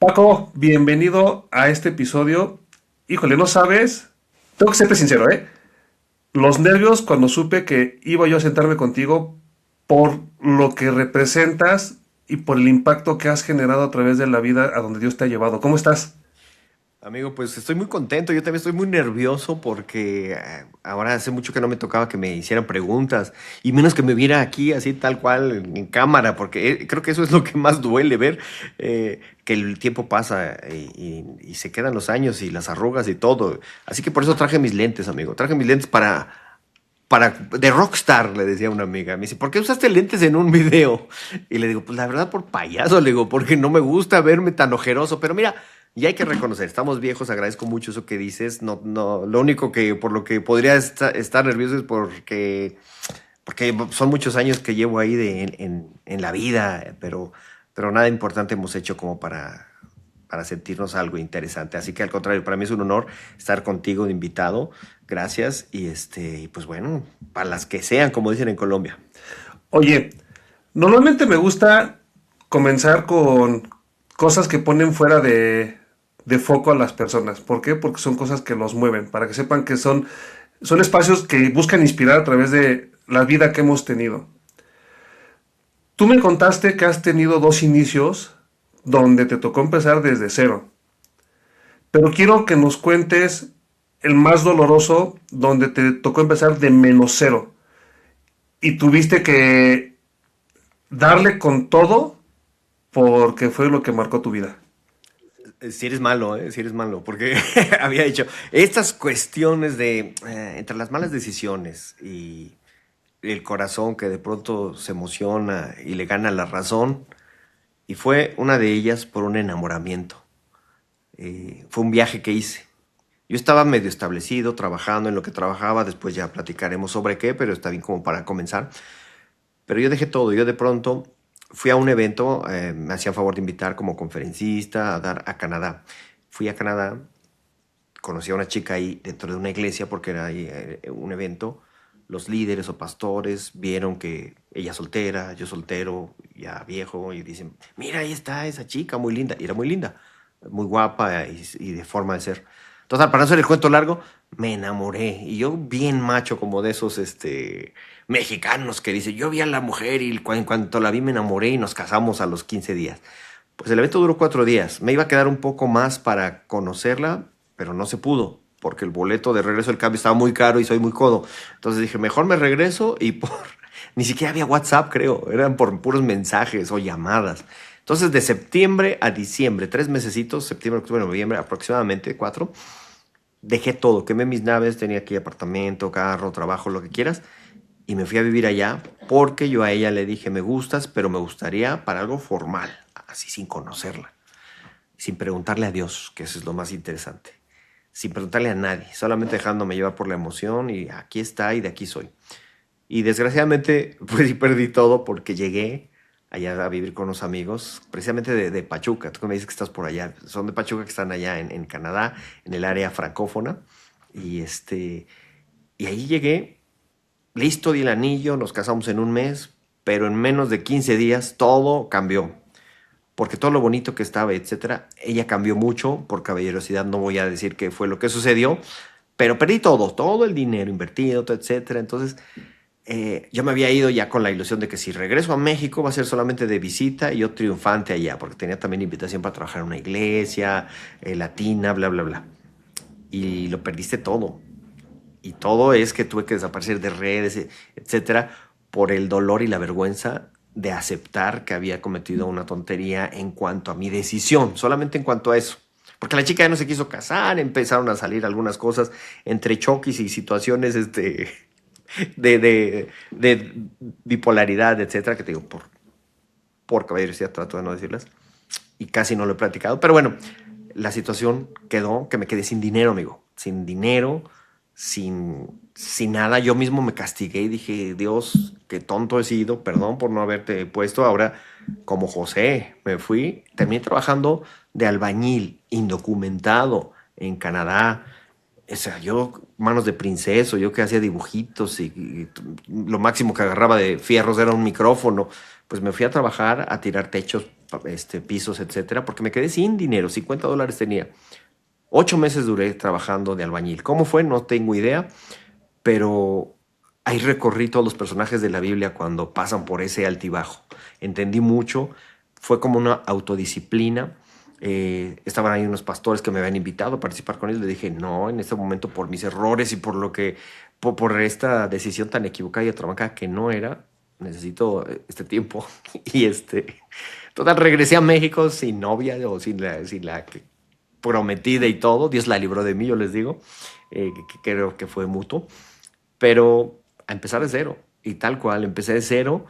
Paco, bienvenido a este episodio. Híjole, no sabes, tengo que serte sincero, ¿eh? Los nervios cuando supe que iba yo a sentarme contigo por lo que representas y por el impacto que has generado a través de la vida a donde Dios te ha llevado. ¿Cómo estás? Amigo, pues estoy muy contento, yo también estoy muy nervioso porque ahora hace mucho que no me tocaba que me hicieran preguntas y menos que me viera aquí así tal cual en cámara, porque creo que eso es lo que más duele ver, que el tiempo pasa y se quedan los años y las arrugas y todo. Así que por eso traje mis lentes, amigo, traje mis lentes de rockstar, le decía a una amiga. Me dice, ¿por qué usaste lentes en un video? Y le digo, pues la verdad por payaso, le digo, porque no me gusta verme tan ojeroso. Pero mira, ya hay que reconocer, estamos viejos, agradezco mucho eso que dices. No, no, lo único que por lo que podría estar nervioso es porque son muchos años que llevo ahí en la vida, pero nada importante hemos hecho como para sentirnos algo interesante. Así que al contrario, para mí es un honor estar contigo de invitado. Gracias. Y pues bueno, para las que sean, como dicen en Colombia. Oye, normalmente me gusta comenzar con cosas que ponen fuera de foco a las personas. ¿Por qué? Porque son cosas que los mueven, para que sepan que son espacios que buscan inspirar a través de la vida que hemos tenido. Tú me contaste que has tenido dos inicios donde te tocó empezar desde cero, pero quiero que nos cuentes el más doloroso donde te tocó empezar de menos cero y tuviste que darle con todo porque fue lo que marcó tu vida. Si eres malo, ¿eh? Si eres malo, porque había dicho, estas cuestiones de, entre las malas decisiones y el corazón que de pronto se emociona y le gana la razón, y fue una de ellas por un enamoramiento. Fue un viaje que hice. Yo estaba medio establecido, trabajando en lo que trabajaba, después ya platicaremos sobre qué, pero está bien como para comenzar. Pero yo dejé todo, yo de pronto fui a un evento, me hacían favor de invitar como conferencista a dar a Canadá. Fui a Canadá, conocí a una chica ahí dentro de una iglesia porque era ahí un evento. Los líderes o pastores vieron que ella soltera, yo soltero, ya viejo, y dicen, mira, ahí está esa chica, muy linda. Y era muy linda, muy guapa y de forma de ser. Total, para no hacer el cuento largo, me enamoré. Y yo bien macho como de esos mexicanos que dicen, yo vi a la mujer y en cuanto la vi me enamoré y nos casamos a los 15 días. Pues el evento duró 4 días. Me iba a quedar un poco más para conocerla, pero no se pudo, porque el boleto de regreso del cambio estaba muy caro y soy muy codo. Entonces dije, mejor me regreso y por... Ni siquiera había WhatsApp, creo. Eran por puros mensajes o llamadas. Entonces, de septiembre a diciembre, 3 mesecitos, septiembre, octubre, noviembre, aproximadamente 4, dejé todo. Quemé mis naves, tenía aquí apartamento, carro, trabajo, lo que quieras. Y me fui a vivir allá porque yo a ella le dije, me gustas, pero me gustaría para algo formal, así sin conocerla, sin preguntarle a Dios, que eso es lo más interesante, sin preguntarle a nadie, solamente dejándome llevar por la emoción y aquí está y de aquí soy. Y desgraciadamente, pues sí perdí todo porque llegué allá a vivir con unos amigos, precisamente de Pachuca. Tú que me dices que estás por allá, son de Pachuca que están allá en Canadá, en el área francófona. Y ahí llegué, listo, di el anillo, nos casamos en un mes, pero en menos de 15 días todo cambió. Porque todo lo bonito que estaba, etcétera, ella cambió mucho. Por caballerosidad no voy a decir qué fue lo que sucedió, pero perdí todo, todo el dinero invertido, etcétera. Entonces, yo me había ido ya con la ilusión de que si regreso a México va a ser solamente de visita y yo triunfante allá, porque tenía también invitación para trabajar en una iglesia latina, bla, bla, bla. Y lo perdiste todo. Y todo es que tuve que desaparecer de redes, etcétera, por el dolor y la vergüenza de aceptar que había cometido una tontería en cuanto a mi decisión, solamente en cuanto a eso. Porque la chica ya no se quiso casar, empezaron a salir algunas cosas entre choques y situaciones de bipolaridad, etcétera, que te digo, por caballerosidad trato de no decirlas, y casi no lo he platicado, pero bueno, la situación quedó que me quedé sin dinero, amigo, sin dinero, sin nada. Yo mismo me castigué y dije, Dios, qué tonto he sido, perdón por no haberte puesto. Ahora, como José, me fui, terminé trabajando de albañil, indocumentado en Canadá. O sea, yo, manos de princeso, yo que hacía dibujitos y lo máximo que agarraba de fierros era un micrófono. Pues me fui a trabajar, a tirar techos pisos, etcétera, porque me quedé sin dinero, $50 tenía. 8 meses duré trabajando de albañil. ¿Cómo fue? No tengo idea, pero ahí recorrí todos los personajes de la Biblia cuando pasan por ese altibajo. Entendí mucho, fue como una autodisciplina. Estaban ahí unos pastores que me habían invitado a participar con ellos. Le dije, no, en este momento por mis errores y por lo que, por esta decisión tan equivocada y atrabancada que no era, necesito este tiempo. Y total, regresé a México sin novia o sin la prometida y todo. Dios la libró de mí, yo les digo, que creo que fue mutuo, pero a empezar de cero. Y tal cual, empecé de cero.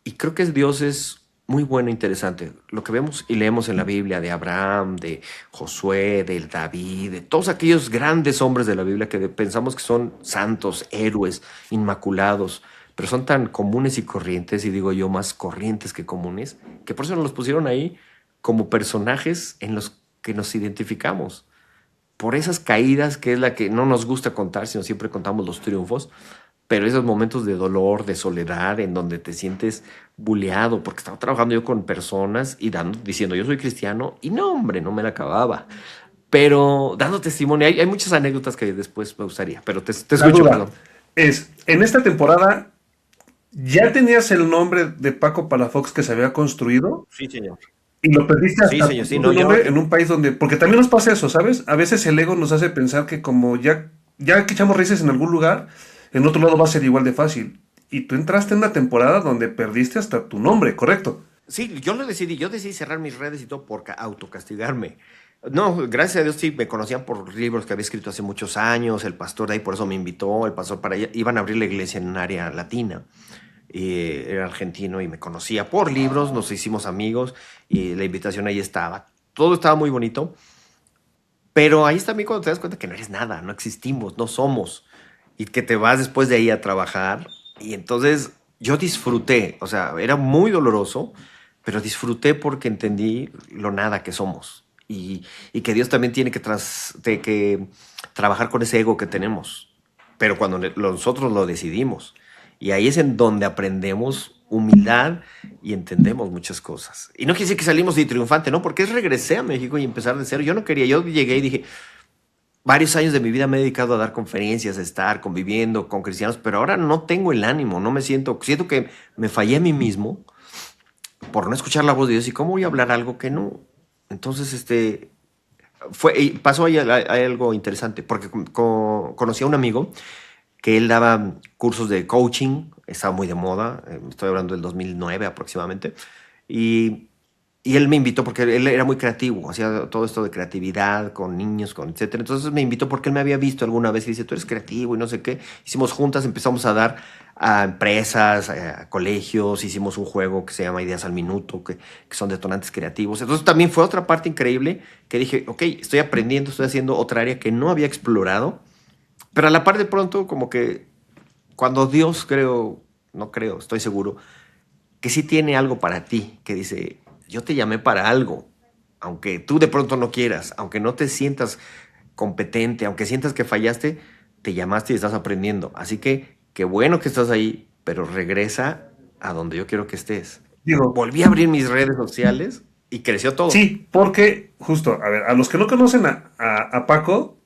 Y creo que Dios es muy bueno e interesante. Lo que vemos y leemos en la Biblia de Abraham, de Josué, de David, de todos aquellos grandes hombres de la Biblia que pensamos que son santos, héroes, inmaculados, pero son tan comunes y corrientes, y digo yo más corrientes que comunes, que por eso nos los pusieron ahí como personajes en los que nos identificamos. Por esas caídas, que es la que no nos gusta contar, sino siempre contamos los triunfos, pero esos momentos de dolor, de soledad, en donde te sientes buleado, porque estaba trabajando yo con personas y diciendo, yo soy cristiano, y no, hombre, no me la acababa. Pero dando testimonio, hay muchas anécdotas que después me gustaría, pero te La escucho, duda perdón. es, en esta temporada, ¿ya tenías el nombre de Paco Palafox que se había construido? Sí, señor. Y lo perdiste Sí, hasta señor, sí, tu no, nombre en un país donde... Porque también nos pasa eso, ¿sabes? A veces el ego nos hace pensar que como ya que echamos raíces en algún lugar, en otro lado va a ser igual de fácil. Y tú entraste en una temporada donde perdiste hasta tu nombre, ¿correcto? Sí, yo decidí cerrar mis redes y todo por autocastigarme. No, gracias a Dios sí me conocían por libros que había escrito hace muchos años, el pastor de ahí por eso me invitó, el pastor para allá, iban a abrir la iglesia en un área latina, era argentino y me conocía por libros, nos hicimos amigos y la invitación ahí estaba, todo estaba muy bonito, pero ahí está también cuando te das cuenta que no eres nada, no existimos, no somos, y que te vas después de ahí a trabajar. Y entonces yo disfruté, o sea, era muy doloroso, pero disfruté porque entendí lo nada que somos. Y que Dios también tiene que trabajar con ese ego que tenemos, pero cuando nosotros lo decidimos. Y ahí es en donde aprendemos humildad y entendemos muchas cosas. Y no quiere decir que salimos de triunfante, ¿no? Porque regresé a México y empezar de cero. Yo no quería, yo llegué y dije, varios años de mi vida me he dedicado a dar conferencias, a estar conviviendo con cristianos, pero ahora no tengo el ánimo, no me siento que me fallé a mí mismo por no escuchar la voz de Dios. ¿Y cómo voy a hablar algo que no? Entonces, pasó ahí algo interesante, porque conocí a un amigo que él daba cursos de coaching, estaba muy de moda, estoy hablando del 2009 aproximadamente, y, y él me invitó porque él era muy creativo, hacía todo esto de creatividad con niños, con etcétera. Entonces me invitó porque él me había visto alguna vez y dice, tú eres creativo y no sé qué. Hicimos juntas, empezamos a dar a empresas, a colegios, hicimos un juego que se llama Ideas al Minuto, que son detonantes creativos. Entonces también fue otra parte increíble que dije, ok, estoy aprendiendo, estoy haciendo otra área que no había explorado, pero a la par de pronto como que cuando Dios no creo, estoy seguro, que sí tiene algo para ti, que dice, yo te llamé para algo, aunque tú de pronto no quieras, aunque no te sientas competente, aunque sientas que fallaste, te llamaste y estás aprendiendo. Así que qué bueno que estás ahí, pero regresa a donde yo quiero que estés. Digo, Volví a abrir mis redes sociales y creció todo. sí, porque justo, a ver, a los que no conocen a Paco,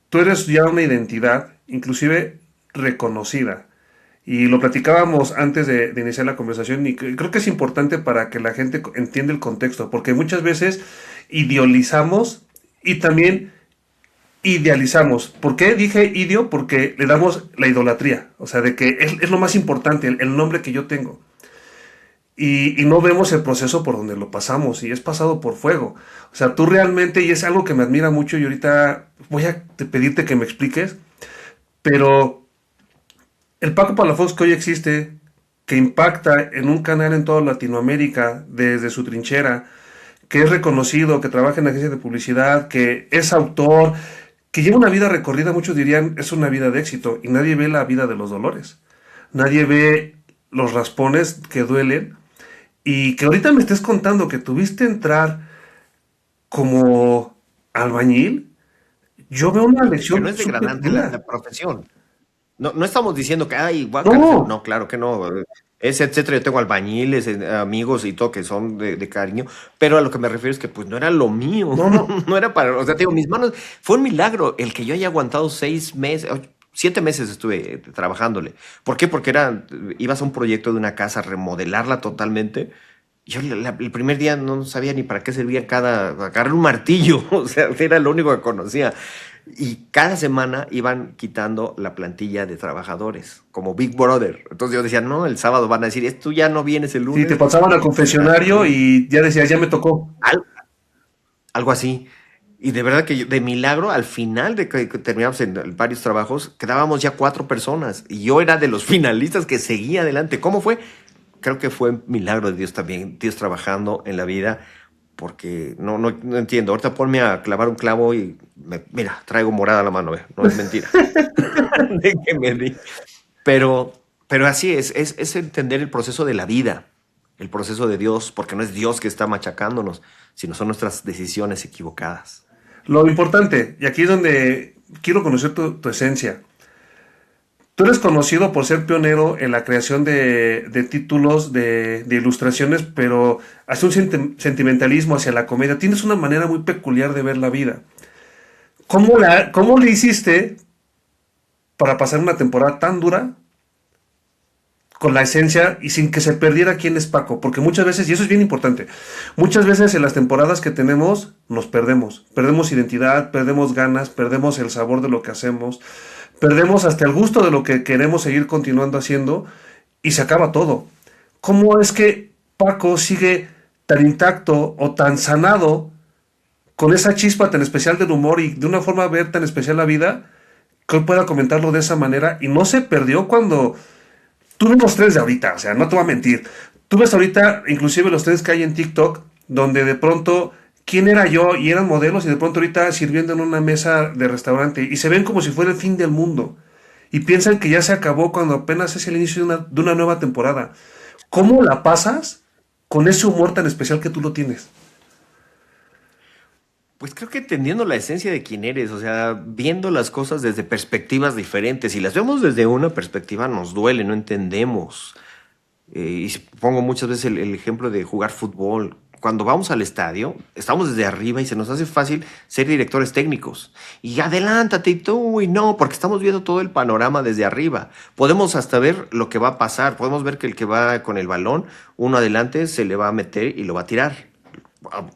tú eres ya una identidad, inclusive reconocida. Y lo platicábamos antes de iniciar la conversación y creo que es importante para que la gente entienda el contexto, porque muchas veces idealizamos y también idealizamos. ¿Por qué dije idio? Porque le damos la idolatría, o sea, de que es lo más importante, el nombre que yo tengo. Y no vemos el proceso por donde lo pasamos y es pasado por fuego. O sea, tú realmente, y es algo que me admira mucho y ahorita voy a pedirte que me expliques, pero el Paco Palafox que hoy existe, que impacta en un canal en toda Latinoamérica desde su trinchera, que es reconocido, que trabaja en agencias de publicidad, que es autor, que lleva una vida recorrida, muchos dirían es una vida de éxito, y nadie ve la vida de los dolores. Nadie ve los raspones que duelen, y que ahorita me estés contando que tuviste entrar como albañil, yo veo una Que no lección es súper degradante la dura. profesión. No, no estamos diciendo que, ay, voy a cárcel. No, No, claro que no. ese, etcétera. Yo tengo albañiles, amigos y todo que son de cariño, pero a lo que me refiero es que pues no era lo mío, No, no, no era para, o sea, te digo, mis manos, fue un milagro el que yo haya aguantado 6 meses, 7 meses estuve trabajándole. ¿Por qué? Porque ibas a un proyecto de una casa, remodelarla totalmente. Yo el primer día no sabía ni para qué servía agarrar un martillo, o sea, era lo único que conocía. Y cada semana iban quitando la plantilla de trabajadores, como Big Brother. Entonces yo decía, no, el sábado van a decir, tú ya no vienes el sí, te lunes, pasaban al y pues era confesionario terrible. y ya decías, ya me tocó. Al- Algo así. Y de verdad que de milagro, al final de que terminamos en varios trabajos, quedábamos ya 4 personas. Y yo era de los finalistas que seguía adelante. ¿Cómo fue? Creo que fue milagro de Dios también, Dios trabajando en la vida, porque no entiendo. Ahorita ponme a clavar un clavo y mira, traigo morada la mano, no es mentira. De que me di. Pero, pero así es entender el proceso de la vida, el proceso de Dios, porque no es Dios que está machacándonos, sino son nuestras decisiones equivocadas. Lo importante, y aquí es donde quiero conocer tu esencia. Tú eres conocido por ser pionero en la creación de títulos, de ilustraciones, pero hace un sentimentalismo hacia la comedia. Tienes una manera muy peculiar de ver la vida. ¿Cómo le hiciste para pasar una temporada tan dura con la esencia y sin que se perdiera quién es Paco? Porque muchas veces, y eso es bien importante, muchas veces en las temporadas que tenemos nos perdemos. Perdemos identidad, perdemos ganas, perdemos el sabor de lo que hacemos, perdemos hasta el gusto de lo que queremos seguir continuando haciendo y se acaba todo. ¿Cómo es que Paco sigue tan intacto o tan sanado con esa chispa tan especial del humor y de una forma ver tan especial la vida que hoy pueda comentarlo de esa manera y no se perdió cuando tú ves los tres de ahorita? O sea, no te voy a mentir. Tú ves ahorita, inclusive los tres que hay en TikTok, donde de pronto, ¿quién era yo? Y eran modelos y de pronto ahorita sirviendo en una mesa de restaurante y se ven como si fuera el fin del mundo. Y piensan que ya se acabó cuando apenas es el inicio de una nueva temporada. ¿Cómo la pasas con ese humor tan especial que tú lo tienes? Pues creo que entendiendo la esencia de quién eres, o sea, viendo las cosas desde perspectivas diferentes. Si las vemos desde una perspectiva, nos duele, no entendemos. Y pongo muchas veces el ejemplo de jugar fútbol. Cuando vamos al estadio, estamos desde arriba y se nos hace fácil ser directores técnicos. Y adelántate y tú, y no, porque estamos viendo todo el panorama desde arriba. Podemos hasta ver lo que va a pasar. Podemos ver que el que va con el balón, uno adelante, se le va a meter y lo va a tirar.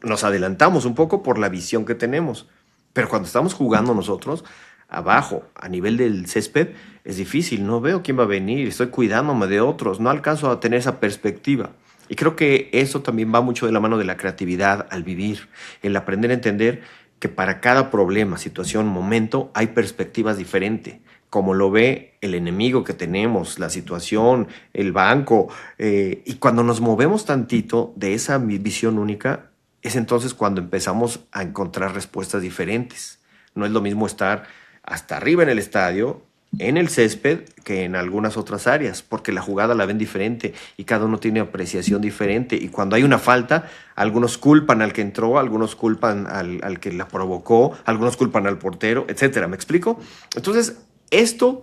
Nos adelantamos un poco por la visión que tenemos. Pero cuando estamos jugando nosotros, abajo, a nivel del césped, es difícil. No veo quién va a venir, estoy cuidándome de otros, no alcanzo a tener esa perspectiva. Y creo que eso también va mucho de la mano de la creatividad al vivir, el aprender a entender que para cada problema, situación, momento, hay perspectivas diferentes. Como lo ve el enemigo que tenemos, la situación, el banco. Y cuando nos movemos tantito de esa visión única, es entonces cuando empezamos a encontrar respuestas diferentes. No es lo mismo estar hasta arriba en el estadio, en el césped, que en algunas otras áreas, porque la jugada la ven diferente y cada uno tiene apreciación diferente. Y cuando hay una falta, algunos culpan al que entró, algunos culpan al que la provocó, algunos culpan al portero, etcétera. ¿Me explico? Entonces, esto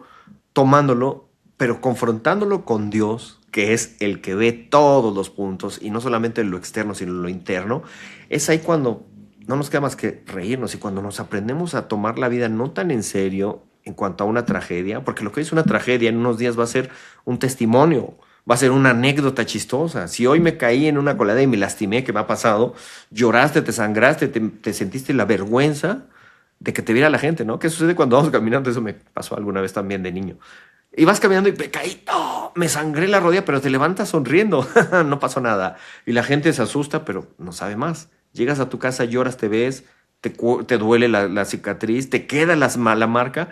tomándolo, pero confrontándolo con Dios, que es el que ve todos los puntos y no solamente lo externo, sino lo interno, es ahí cuando no nos queda más que reírnos y cuando nos aprendemos a tomar la vida no tan en serio en cuanto a una tragedia, porque lo que es una tragedia en unos días va a ser un testimonio, va a ser una anécdota chistosa. Si hoy me caí en una colada y me lastimé, que me ha pasado, lloraste, te sangraste, te sentiste la vergüenza de que te viera la gente, ¿no? ¿Qué sucede cuando vamos caminando? Eso me pasó alguna vez también de niño. Y vas caminando y me caí, ¡oh! Me sangré la rodilla, pero te levantas sonriendo, no pasó nada. Y la gente se asusta, pero no sabe más. Llegas a tu casa, lloras, te ves, te duele la cicatriz, te queda la marca,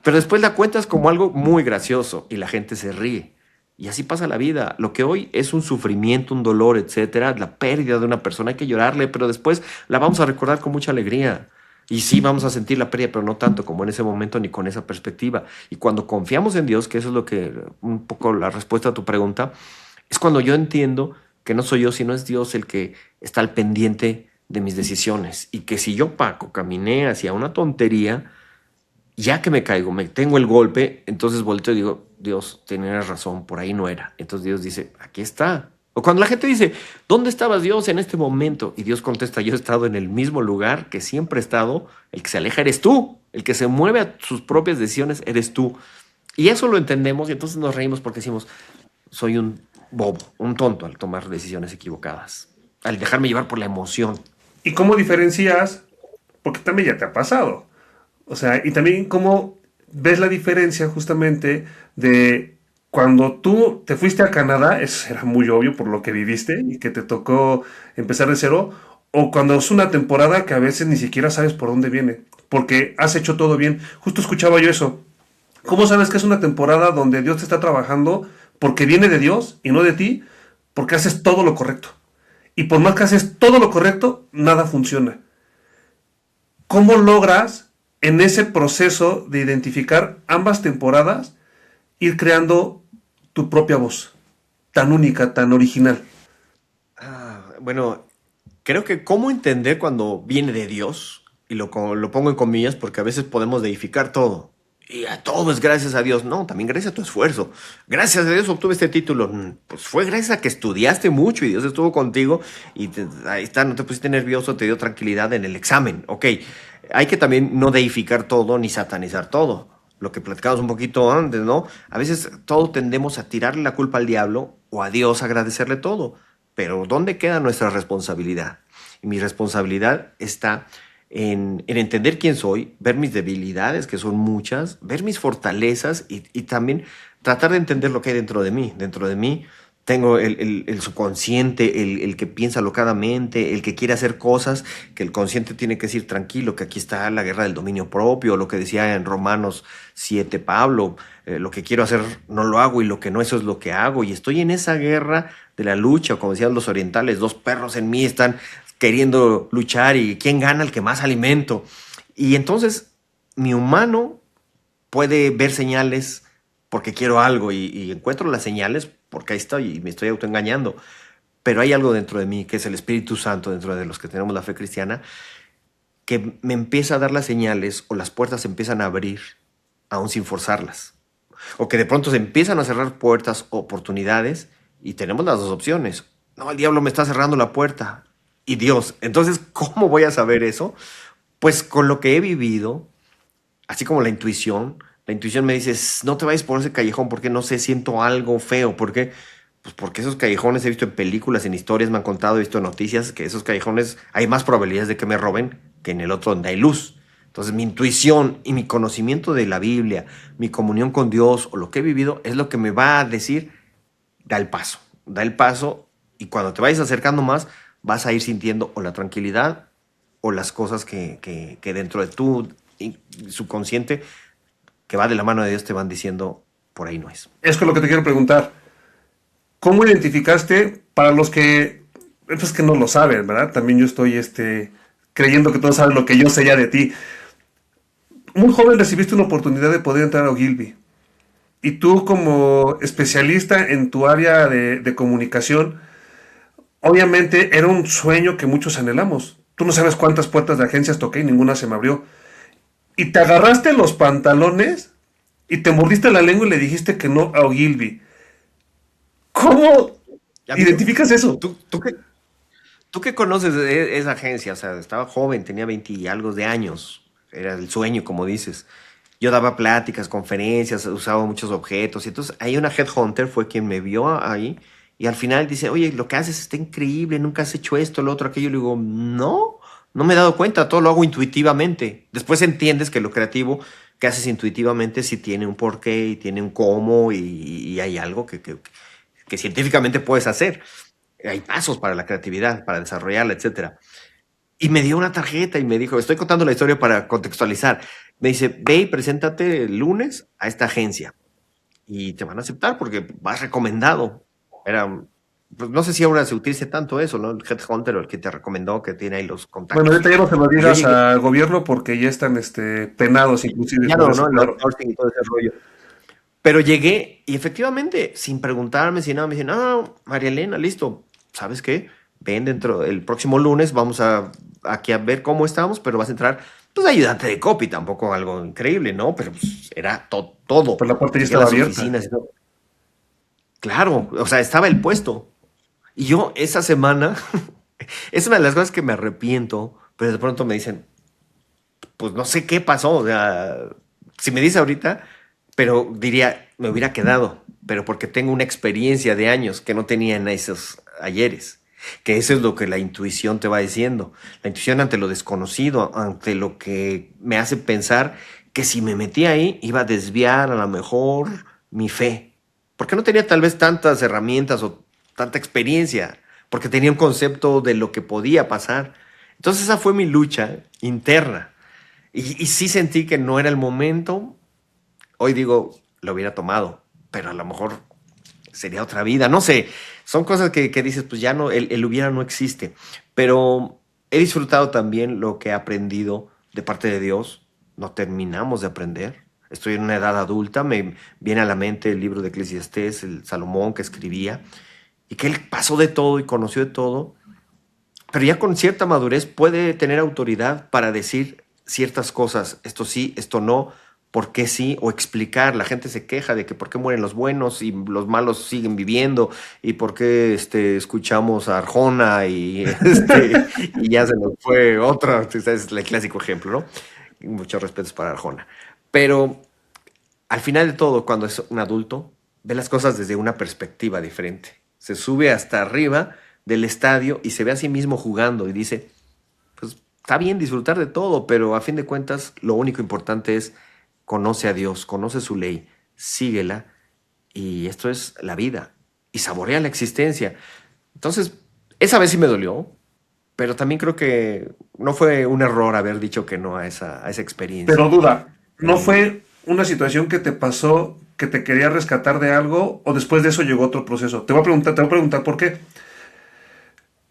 pero después la cuentas como algo muy gracioso y la gente se ríe. Y así pasa la vida. Lo que hoy es un sufrimiento, un dolor, etcétera, la pérdida de una persona, hay que llorarle, pero después la vamos a recordar con mucha alegría. Y sí, vamos a sentir la pérdida, pero no tanto como en ese momento ni con esa perspectiva. Y cuando confiamos en Dios, que eso es lo que, un poco la respuesta a tu pregunta, es cuando yo entiendo que no soy yo, sino es Dios el que está al pendiente de mis decisiones. Y que si yo, Paco, caminé hacia una tontería, ya que me caigo, me tengo el golpe, entonces volteo y digo, Dios, tenías razón, por ahí no era. Entonces Dios dice, aquí está. O cuando la gente dice, ¿dónde estabas Dios en este momento? Y Dios contesta, yo he estado en el mismo lugar que siempre he estado. El que se aleja eres tú. El que se mueve a sus propias decisiones eres tú. Y eso lo entendemos y entonces nos reímos porque decimos, soy un bobo, un tonto al tomar decisiones equivocadas, al dejarme llevar por la emoción. ¿Y cómo diferencias? Porque también ya te ha pasado. O sea, y también cómo ves la diferencia justamente de cuando tú te fuiste a Canadá, eso era muy obvio por lo que viviste y que te tocó empezar de cero, o cuando es una temporada que a veces ni siquiera sabes por dónde viene, porque has hecho todo bien. Justo escuchaba yo eso. ¿Cómo sabes que es una temporada donde Dios te está trabajando porque viene de Dios y no de ti? Porque haces todo lo correcto. Y por más que haces todo lo correcto, nada funciona. ¿Cómo logras en ese proceso de identificar ambas temporadas ir creando tu propia voz, tan única, tan original? Bueno, creo que cómo entender cuando viene de Dios, y lo pongo en comillas porque a veces podemos deificar todo. Y a todo es gracias a Dios. No, también gracias a tu esfuerzo. Gracias a Dios obtuve este título. Pues fue gracias a que estudiaste mucho y Dios estuvo contigo y ahí está, no te pusiste nervioso, te dio tranquilidad en el examen. Ok, hay que también no deificar todo ni satanizar todo. Lo que platicamos un poquito antes, ¿no? A veces todos tendemos a tirarle la culpa al diablo o a Dios agradecerle todo. Pero ¿dónde queda nuestra responsabilidad? Y mi responsabilidad está en entender quién soy, ver mis debilidades, que son muchas, ver mis fortalezas y también tratar de entender lo que hay dentro de mí. Dentro de mí tengo el subconsciente, el que piensa locadamente, el que quiere hacer cosas, que el consciente tiene que decir tranquilo, que aquí está la guerra del dominio propio, lo que decía en Romanos 7 Pablo, lo que quiero hacer no lo hago y lo que no, eso es lo que hago. Y estoy en esa guerra de la lucha, como decían los orientales, dos perros en mí están queriendo luchar y quién gana, el que más alimento. Y entonces mi humano puede ver señales porque quiero algo y encuentro las señales porque ahí estoy y me estoy autoengañando. Pero hay algo dentro de mí, que es el Espíritu Santo, dentro de los que tenemos la fe cristiana, que me empieza a dar las señales o las puertas se empiezan a abrir aún sin forzarlas. O que de pronto se empiezan a cerrar puertas, oportunidades y tenemos las dos opciones. No, el diablo me está cerrando la puerta y Dios. Entonces, ¿cómo voy a saber eso? Pues con lo que he vivido, así como la intuición me dice, no te vayas por ese callejón porque no sé, siento algo feo. ¿Por qué? Pues porque esos callejones he visto en películas, en historias, me han contado, he visto en noticias que esos callejones hay más probabilidades de que me roben que en el otro donde hay luz. Entonces mi intuición y mi conocimiento de la Biblia, mi comunión con Dios o lo que he vivido es lo que me va a decir, da el paso y cuando te vayas acercando más vas a ir sintiendo o la tranquilidad o las cosas que dentro de tu subconsciente que va de la mano de Dios te van diciendo por ahí no es. Es con lo que te quiero preguntar. ¿Cómo identificaste para los que, pues que no lo saben, ¿verdad? También yo estoy creyendo que todos saben lo que yo sé ya de ti. Muy joven recibiste una oportunidad de poder entrar a Ogilvy. Y tú como especialista en tu área de comunicación, obviamente era un sueño que muchos anhelamos. Tú no sabes cuántas puertas de agencias toqué y ninguna se me abrió. Y te agarraste los pantalones y te mordiste la lengua y le dijiste que no a Ogilvy. ¿Cómo Amigo, identificas eso? ¿tú qué conoces de esa agencia? O sea, estaba joven, tenía 20 y algo de años. Era el sueño, como dices. Yo daba pláticas, conferencias, usaba muchos objetos. Y entonces ahí una headhunter fue quien me vio ahí y al final dice, oye, lo que haces está increíble, nunca has hecho esto, lo otro, aquello. Le digo, no, no me he dado cuenta, todo lo hago intuitivamente. Después entiendes que lo creativo que haces intuitivamente sí tiene un porqué y tiene un cómo y hay algo que científicamente puedes hacer. Hay pasos para la creatividad, para desarrollarla, etcétera. Y me dio una tarjeta y me dijo, estoy contando la historia para contextualizar. Me dice, ve y preséntate el lunes a esta agencia y te van a aceptar porque vas recomendado. Era, pues no sé si ahora se utilice tanto eso, ¿no? El headhunter o el que te recomendó, que tiene ahí los Bueno, contactos. ahorita ya no se lo Y yo digas llegué, al gobierno porque ya están penados inclusive ya por no, eso, ¿no? El claro. outsourcing y todo ese rollo. Pero llegué y efectivamente, sin preguntarme, sin nada, me dicen, no, María Elena, listo, ¿sabes qué? Ven dentro, el próximo lunes vamos aquí a ver cómo estamos, pero vas a entrar pues ayudante de copy, tampoco algo increíble, ¿no? Pero pues, era todo. Pero la puerta ya Llegué a estaba las abierta. oficinas y todo. Claro, o sea, estaba el puesto. Y yo esa semana, es una de las cosas que me arrepiento, pero de pronto me dicen, pues no sé qué pasó, o sea, si me dice ahorita, pero diría, me hubiera quedado, pero porque tengo una experiencia de años que no tenía en esos ayeres, que eso es lo que la intuición te va diciendo, la intuición ante lo desconocido, ante lo que me hace pensar que si me metí ahí iba a desviar a lo mejor mi fe, porque no tenía tal vez tantas herramientas o tanta experiencia, porque tenía un concepto de lo que podía pasar. Entonces esa fue mi lucha interna. Y sí sentí que no era el momento. Hoy digo, lo hubiera tomado, pero a lo mejor sería otra vida. No sé, son cosas que dices, pues ya no, el hubiera no existe. Pero he disfrutado también lo que he aprendido de parte de Dios. No terminamos de aprender. Estoy en una edad adulta, me viene a la mente el libro de Eclesiastés, el Salomón que escribía, y que él pasó de todo y conoció de todo, pero ya con cierta madurez puede tener autoridad para decir ciertas cosas, esto sí, esto no, por qué sí, o explicar. La gente se queja de que por qué mueren los buenos y los malos siguen viviendo, y por qué escuchamos a Arjona y ya se nos fue otra, este es el clásico ejemplo, ¿no? Muchos respetos para Arjona. Pero al final de todo, cuando es un adulto, ve las cosas desde una perspectiva diferente. Se sube hasta arriba del estadio y se ve a sí mismo jugando y dice, pues está bien disfrutar de todo, pero a fin de cuentas lo único importante es conoce a Dios, conoce su ley, síguela y esto es la vida y saborea la existencia. Entonces, esa vez sí me dolió, pero también creo que no fue un error haber dicho que no a esa Pero experiencia. duda, ¿no Eh, fue una situación que te pasó que te quería rescatar de algo o después de eso llegó otro proceso? Te voy a preguntar por qué.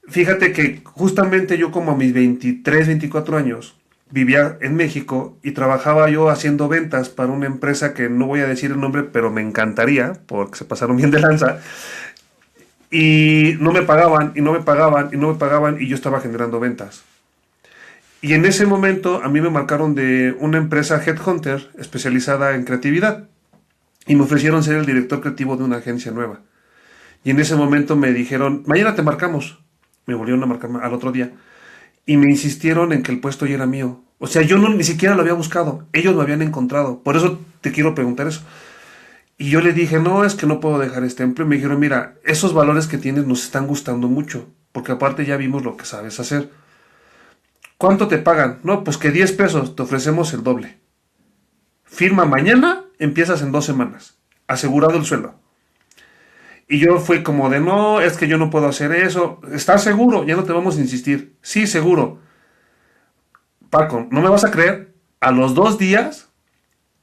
Fíjate que justamente yo como a mis 23, 24 años vivía en México y trabajaba yo haciendo ventas para una empresa que no voy a decir el nombre, pero me encantaría porque se pasaron bien de lanza y no me pagaban y no me pagaban y no me pagaban y yo estaba generando ventas. Y en ese momento a mí me marcaron de una empresa Headhunter especializada en creatividad y me ofrecieron ser el director creativo de una agencia nueva. Y en ese momento me dijeron, mañana te marcamos. Me volvieron a marcar al otro día. Y me insistieron en que el puesto ya era mío. O sea, yo no, ni siquiera lo había buscado. Ellos me habían encontrado. Por eso te quiero preguntar eso. Y yo le dije, no, es que no puedo dejar este empleo. Y me dijeron, mira, esos valores que tienes nos están gustando mucho. Porque aparte ya vimos lo que sabes hacer. ¿Cuánto te pagan? No, pues que 10 pesos, te ofrecemos el doble. Firma mañana, empiezas en 2 semanas. Asegurado el sueldo. Y yo fui como de, no, es que yo no puedo hacer eso. ¿Estás seguro? Ya no te vamos a insistir. Sí, seguro. Paco, ¿no me vas a creer? A los 2 días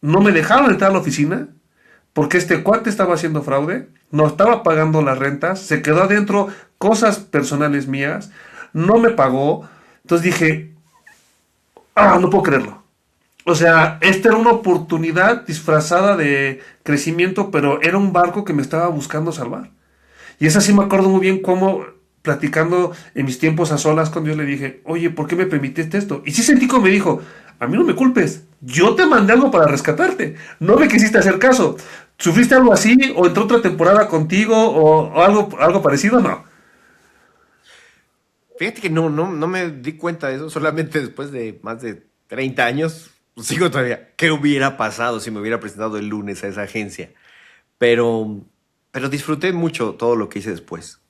no me dejaron entrar a la oficina porque este cuate estaba haciendo fraude, no estaba pagando las rentas, se quedó adentro cosas personales mías, no me pagó. Entonces dije, no puedo creerlo. O sea, esta era una oportunidad disfrazada de crecimiento, pero era un barco que me estaba buscando salvar. Y esa sí me acuerdo muy bien cómo, platicando en mis tiempos a solas con Dios, le dije, oye, ¿por qué me permitiste esto? Y sí sentí como me dijo, a mí no me culpes, yo te mandé algo para rescatarte, no me quisiste hacer caso. ¿Sufriste algo así o entró otra temporada contigo o algo parecido? No. Fíjate que no me di cuenta de eso, solamente después de más de 30 años, sigo todavía. ¿Qué hubiera pasado si me hubiera presentado el lunes a esa agencia? Pero, pero disfruté mucho todo lo que hice después.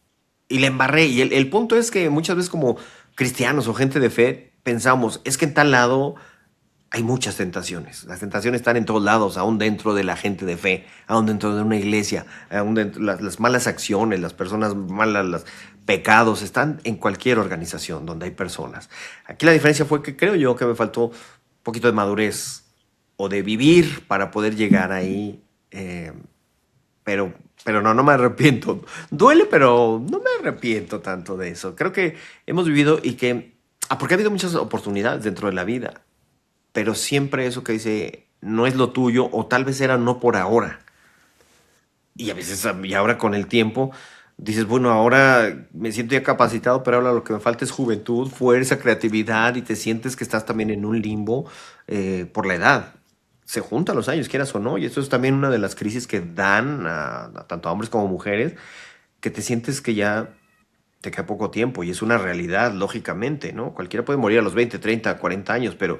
Y la embarré. Y el punto es que muchas veces como cristianos o gente de fe pensamos, es que en tal lado hay muchas tentaciones. Las tentaciones están en todos lados, aún dentro de la gente de fe, aún dentro de una iglesia, aún dentro las malas acciones, las personas malas, los pecados, están en cualquier organización donde hay personas. Aquí la diferencia fue que creo yo que me faltó un poquito de madurez o de vivir para poder llegar ahí. Pero no me arrepiento. Duele, pero no me arrepiento tanto de eso. Creo que hemos vivido y que... porque ha habido muchas oportunidades dentro de la vida, pero siempre eso que dice no es lo tuyo o tal vez era no por ahora. Y a veces, y ahora con el tiempo, dices, bueno, ahora me siento ya capacitado, pero ahora lo que me falta es juventud, fuerza, creatividad, y te sientes que estás también en un limbo por la edad. Se juntan los años, quieras o no, y eso es también una de las crisis que dan a tanto a hombres como mujeres, que te sientes que ya te queda poco tiempo, y es una realidad, lógicamente, ¿no? Cualquiera puede morir a los 20, 30, 40 años, pero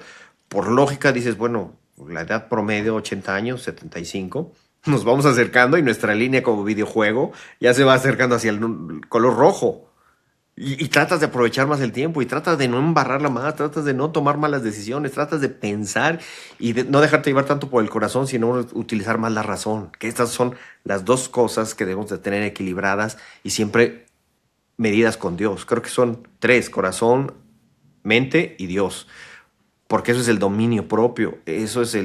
por lógica dices, bueno, la edad promedio, 80 años, 75, nos vamos acercando y nuestra línea como videojuego ya se va acercando hacia el color rojo. Y tratas de aprovechar más el tiempo y tratas de no embarrarla más, tratas de no tomar malas decisiones, tratas de pensar y de no dejarte llevar tanto por el corazón, sino utilizar más la razón. Que estas son las dos cosas que debemos de tener equilibradas y siempre medidas con Dios. Creo que son tres: corazón, mente y Dios. Porque eso es el dominio propio, eso es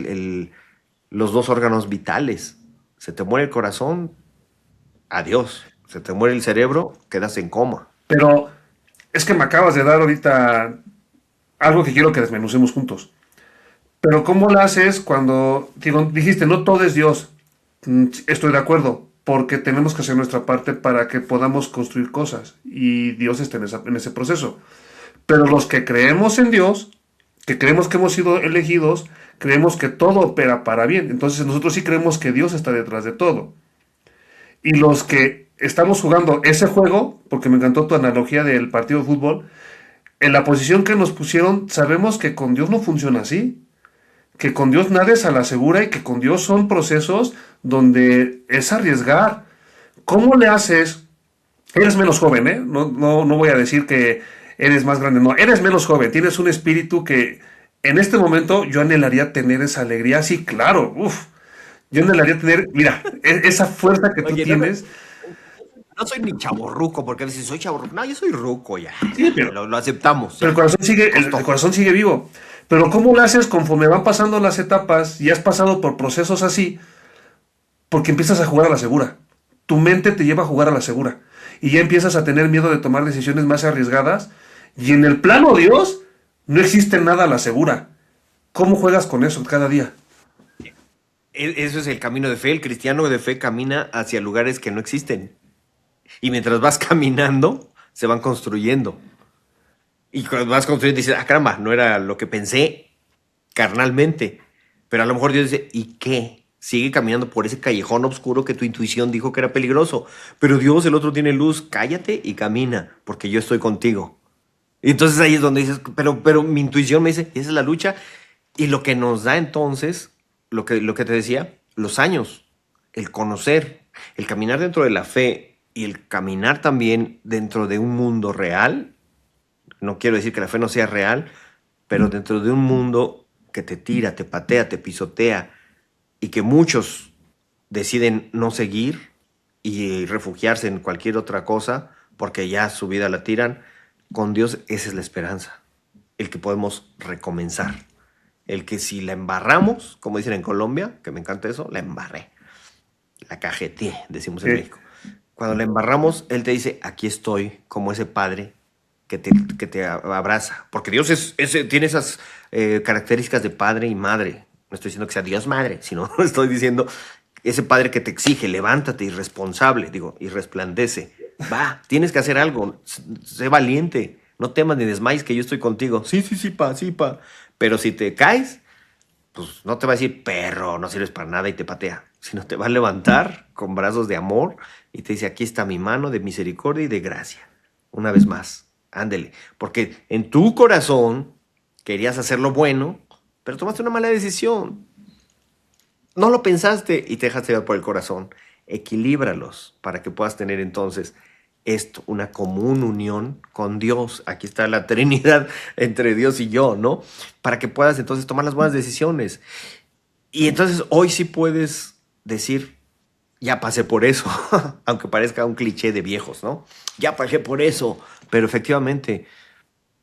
los dos órganos vitales. Se te muere el corazón, adiós. Se te muere el cerebro, quedas en coma. Pero es que me acabas de dar ahorita algo que quiero que desmenucemos juntos. Pero ¿cómo lo haces cuando digo, dijiste, no todo es Dios? Estoy de acuerdo, porque tenemos que hacer nuestra parte para que podamos construir cosas y Dios está en ese proceso. Pero los que creemos en Dios, que creemos que hemos sido elegidos, creemos que todo opera para bien. Entonces nosotros sí creemos que Dios está detrás de todo. Y los que estamos jugando ese juego, porque me encantó tu analogía del partido de fútbol, en la posición que nos pusieron, sabemos que con Dios no funciona así. Que con Dios nada es a la segura y que con Dios son procesos donde es arriesgar. ¿Cómo le haces? Eres menos joven, ¿eh? No voy a decir que eres más grande, no, eres menos joven, tienes un espíritu que en este momento yo anhelaría tener esa alegría, sí, claro, uff, yo anhelaría tener, mira, esa fuerza que tú Oye, tienes, no soy ni chaborruco, porque a veces soy chaborruco. No, yo soy ruco ya. sí, Ya, lo aceptamos. pero Ya. el corazón sigue, Costó. el corazón sigue vivo. Pero ¿cómo lo haces conforme van pasando las etapas y has pasado por procesos así? Porque empiezas a jugar a la segura. Tu mente te lleva a jugar a la segura. Y ya empiezas a tener miedo de tomar decisiones más arriesgadas. Y en el plano Dios, no existe nada a la segura. ¿Cómo juegas con eso cada día? Eso es el camino de fe. El cristiano de fe camina hacia lugares que no existen. Y mientras vas caminando, se van construyendo. Y cuando vas construyendo, dices, ah, caramba, no era lo que pensé carnalmente. Pero a lo mejor Dios dice, ¿y qué? Sigue caminando por ese callejón oscuro que tu intuición dijo que era peligroso. Pero Dios, el otro tiene luz, cállate y camina, porque yo estoy contigo. Y entonces ahí es donde dices, pero mi intuición me dice, esa es la lucha. Y lo que nos da entonces, lo que te decía, los años, el conocer, el caminar dentro de la fe y el caminar también dentro de un mundo real. No quiero decir que la fe no sea real, pero dentro de un mundo que te tira, te patea, te pisotea y que muchos deciden no seguir y refugiarse en cualquier otra cosa porque ya su vida la tiran, con Dios esa es la esperanza, el que podemos recomenzar, el que si la embarramos, como dicen en Colombia, que me encanta eso, la embarré, la cajeteé, decimos en Sí. México. Cuando la embarramos, Él te dice, aquí estoy, como ese padre que te abraza. Porque Dios tiene esas características de padre y madre. No estoy diciendo que sea Dios madre, sino estoy diciendo ese padre que te exige, levántate, irresponsable, digo, y resplandece. Va, tienes que hacer algo, sé valiente, no temas ni desmayes que yo estoy contigo. Sí, sí, sí, pa, sí, pa. Pero si te caes, pues no te va a decir, perro, no sirves para nada y te patea, sino te va a levantar con brazos de amor y te dice, aquí está mi mano de misericordia y de gracia. Una vez más, ándele. Porque en tu corazón querías hacer lo bueno, pero tomaste una mala decisión. No lo pensaste y te dejaste llevar por el corazón. Equilíbralos para que puedas tener entonces esto, una común unión con Dios. Aquí está la Trinidad entre Dios y yo, ¿no? Para que puedas entonces tomar las buenas decisiones. Y entonces hoy sí puedes decir, ya pasé por eso, aunque parezca un cliché de viejos, ¿no? Ya pasé por eso, pero efectivamente,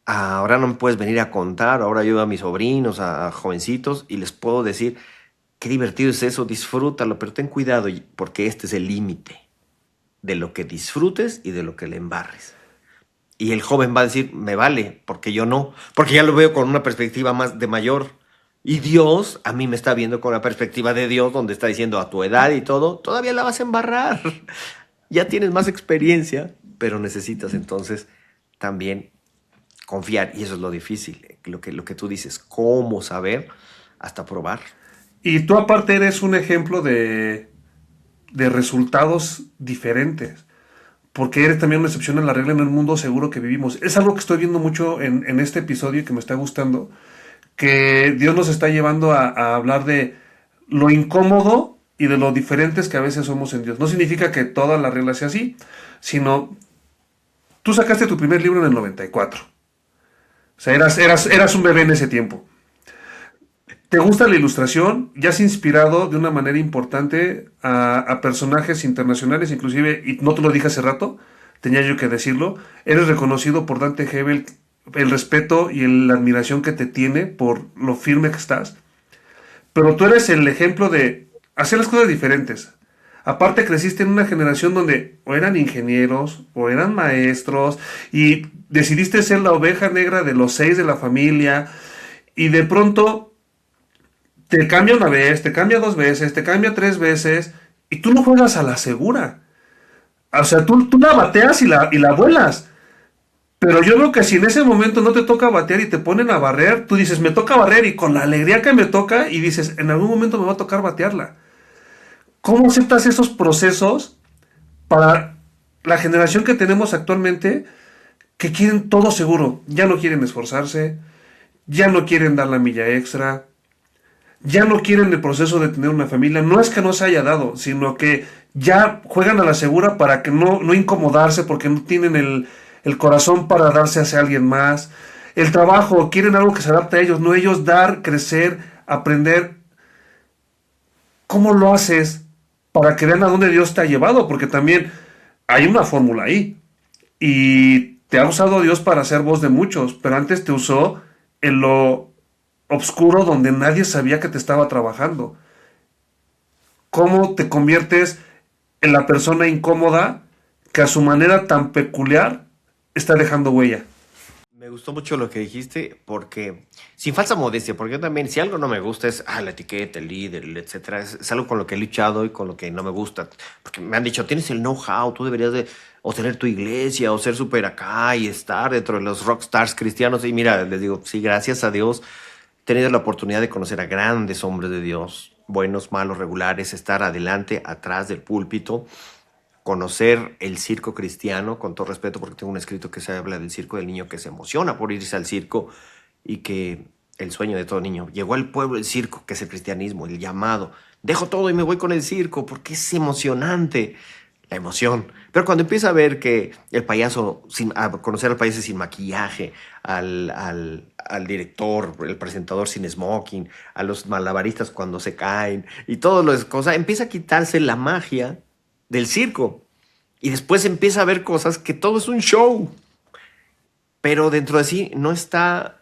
ahora no me puedes venir a contar, ahora yo a mis sobrinos, a jovencitos, y les puedo decir, qué divertido es eso, disfrútalo, pero ten cuidado, porque este es el límite de lo que disfrutes y de lo que le embarres. Y el joven va a decir, me vale, porque yo no, porque ya lo veo con una perspectiva más de mayor. Y Dios a mí me está viendo con la perspectiva de Dios, donde está diciendo a tu edad y todo, todavía la vas a embarrar. ya tienes más experiencia, pero necesitas entonces también confiar. Y eso es lo difícil, lo que tú dices, cómo saber hasta probar. Y tú aparte eres un ejemplo de resultados diferentes, porque eres también una excepción a la regla en el mundo seguro que vivimos. Es algo que estoy viendo mucho en este episodio y que me está gustando, que Dios nos está llevando a hablar de lo incómodo y de lo diferentes que a veces somos en Dios. No significa que toda la regla sea así, sino tú sacaste tu primer libro en el 94. O sea, eras un bebé en ese tiempo. ¿Te gusta la ilustración? Ya has inspirado de una manera importante a personajes internacionales, inclusive, y no te lo dije hace rato, tenía yo que decirlo, eres reconocido por Dante Hebel el respeto y la admiración que te tiene por lo firme que estás. Pero tú eres el ejemplo de hacer las cosas diferentes. Aparte creciste en una generación donde o eran ingenieros o eran maestros y decidiste ser la oveja negra de los 6 de la familia y de pronto te cambia una vez, te cambia 2 veces, te cambia 3 veces y tú no juegas a la segura. O sea, tú la bateas y la vuelas. Pero yo creo que si en ese momento no te toca batear y te ponen a barrer, tú dices, me toca barrer y con la alegría que me toca y dices, en algún momento me va a tocar batearla. ¿Cómo aceptas esos procesos para la generación que tenemos actualmente que quieren todo seguro? Ya no quieren esforzarse, ya no quieren dar la milla extra, ya no quieren el proceso de tener una familia. No es que no se haya dado, sino que ya juegan a la segura para que no incomodarse, porque no tienen el corazón para darse hacia alguien más. El trabajo, quieren algo que se adapte a ellos, no ellos dar, crecer, aprender. ¿Cómo lo haces para que vean a dónde Dios te ha llevado? Porque también hay una fórmula ahí. Y te ha usado Dios para ser voz de muchos, pero antes te usó en lo oscuro donde nadie sabía que te estaba trabajando. ¿Cómo te conviertes en la persona incómoda que a su manera tan peculiar está dejando huella? Me gustó mucho lo que dijiste porque, sin falsa modestia, porque yo también, si algo no me gusta es la etiqueta, el líder, etcétera, es algo con lo que he luchado y con lo que no me gusta. Porque me han dicho, tienes el know-how, tú deberías de o tener tu iglesia o ser súper acá y estar dentro de los rockstars cristianos. Y mira, les digo, sí, gracias a Dios, he tenido la oportunidad de conocer a grandes hombres de Dios, buenos, malos, regulares, estar adelante, atrás del púlpito, conocer el circo cristiano, con todo respeto, porque tengo un escrito que se habla del circo del niño que se emociona por irse al circo y que el sueño de todo niño. Llegó al pueblo el circo, que es el cristianismo, el llamado. Dejo todo y me voy con el circo porque es emocionante, la emoción. Pero cuando empieza a ver que el payaso, a conocer al payaso sin maquillaje, al director, el presentador sin smoking, a los malabaristas cuando se caen y todas las cosas, empieza a quitarse la magia del circo. Y después empieza a ver cosas que todo es un show. Pero dentro de sí no está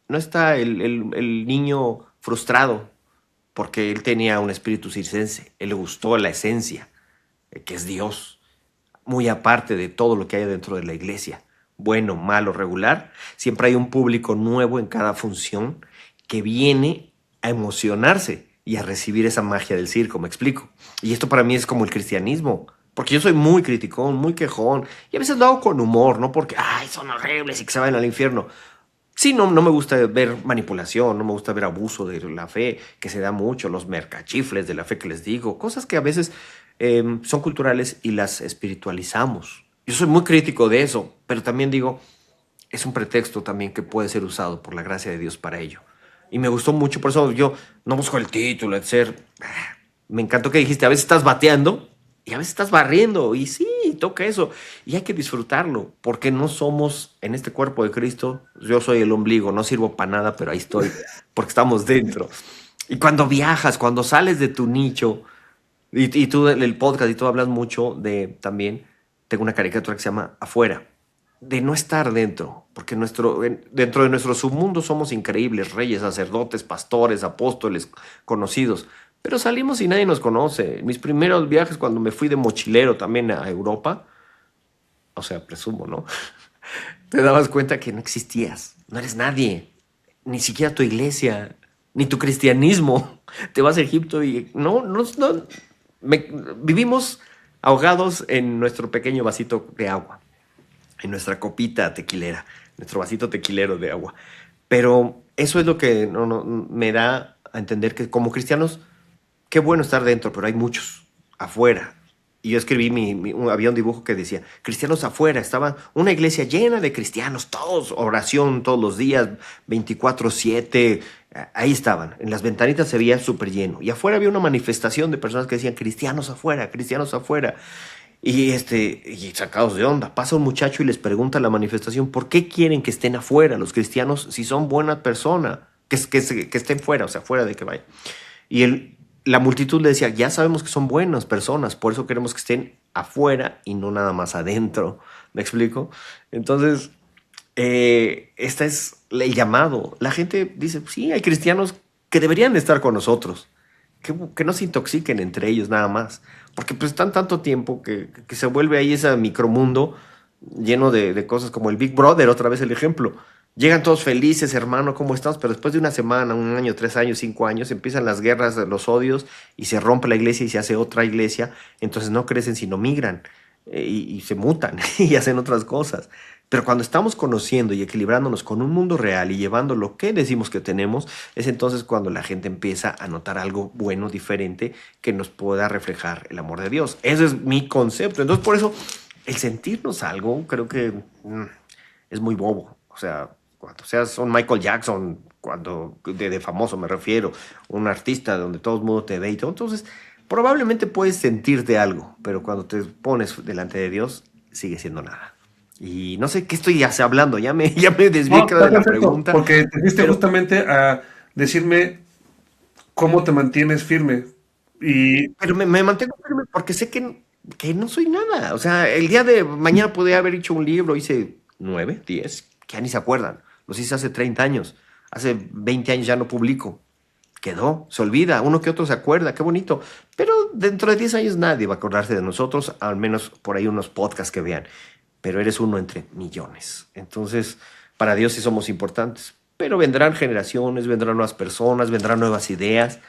el niño frustrado, porque él tenía un espíritu circense. Él le gustó la esencia, que es Dios, muy aparte de todo lo que hay dentro de la iglesia. Bueno, malo, regular. Siempre hay un público nuevo en cada función que viene a emocionarse y a recibir esa magia del circo, me explico. Y esto para mí es como el cristianismo, porque yo soy muy criticón, muy quejón, y a veces lo hago con humor, no porque, ay, son horribles y que se vayan al infierno. Sí, no me gusta ver manipulación, no me gusta ver abuso de la fe, que se da mucho, los mercachifles de la fe que les digo, cosas que a veces son culturales y las espiritualizamos. Yo soy muy crítico de eso, pero también digo, es un pretexto también que puede ser usado por la gracia de Dios para ello. Y me gustó mucho, por eso yo no busco el título, el ser. Me encantó que dijiste, a veces estás bateando y a veces estás barriendo. Y sí, toca eso. Y hay que disfrutarlo, porque no somos en este cuerpo de Cristo. Yo soy el ombligo, no sirvo para nada, pero ahí estoy, porque estamos dentro. Y cuando viajas, cuando sales de tu nicho, y tú, el podcast, y tú hablas mucho de también, tengo una caricatura que se llama Afuera, de no estar dentro, porque dentro de nuestro submundo somos increíbles, reyes, sacerdotes, pastores, apóstoles, conocidos, pero salimos y nadie nos conoce. Mis primeros viajes, cuando me fui de mochilero también a Europa, o sea, presumo, ¿no? Te dabas cuenta que no existías, no eres nadie, ni siquiera tu iglesia, ni tu cristianismo. Te vas a Egipto y vivimos ahogados en nuestro pequeño vasito de agua, en nuestra copita tequilera, nuestro vasito tequilero de agua. Pero eso es lo que me da a entender que como cristianos, qué bueno estar dentro, pero hay muchos afuera. Y yo escribí, había un dibujo que decía, cristianos afuera, estaba una iglesia llena de cristianos, todos, oración todos los días, 24/7, ahí estaban, en las ventanitas se veía súper lleno. Y afuera había una manifestación de personas que decían, cristianos afuera, cristianos afuera. Y sacados de onda, pasa un muchacho y les pregunta a la manifestación, ¿por qué quieren que estén afuera los cristianos si son buenas personas? Que estén fuera, o sea, fuera de que vayan. Y la multitud le decía, ya sabemos que son buenas personas, por eso queremos que estén afuera y no nada más adentro. ¿Me explico? Entonces, este es el llamado. La gente dice, sí, hay cristianos que deberían estar con nosotros, que no se intoxiquen entre ellos nada más, porque pues están tanto tiempo que se vuelve ahí ese micromundo lleno de cosas como el Big Brother, otra vez el ejemplo. Llegan todos felices, hermano, ¿cómo estás? Pero después de una semana, un año, 3 años, 5 años, empiezan las guerras, los odios, y se rompe la iglesia y se hace otra iglesia. Entonces no crecen, sino migran y se mutan y hacen otras cosas. Pero cuando estamos conociendo y equilibrándonos con un mundo real y llevando lo que decimos que tenemos, es entonces cuando la gente empieza a notar algo bueno, diferente, que nos pueda reflejar el amor de Dios. Ese es mi concepto. Entonces, por eso, el sentirnos algo, creo que es muy bobo. O sea, cuando seas un Michael Jackson, cuando de famoso me refiero, un artista donde todo el mundo te ve y todo, entonces probablemente puedes sentirte algo, pero cuando te pones delante de Dios, sigue siendo nada. Y no sé qué estoy hablando, ya me desvié No, creo, está de la perfecto, pregunta, porque te fuiste pero, justamente a decirme cómo te mantienes firme. Y pero me mantengo firme porque sé que no soy nada. O sea, el día de mañana podría haber hecho un libro, hice 9, 10, que ya ni se acuerdan. Los hice hace 30 años. Hace 20 años ya no publico. Quedó, se olvida, uno que otro se acuerda, qué bonito. Pero dentro de 10 años nadie va a acordarse de nosotros, al menos por ahí unos podcasts que vean. Pero eres uno entre millones. Entonces, para Dios sí somos importantes. Pero vendrán generaciones, vendrán nuevas personas, vendrán nuevas ideas,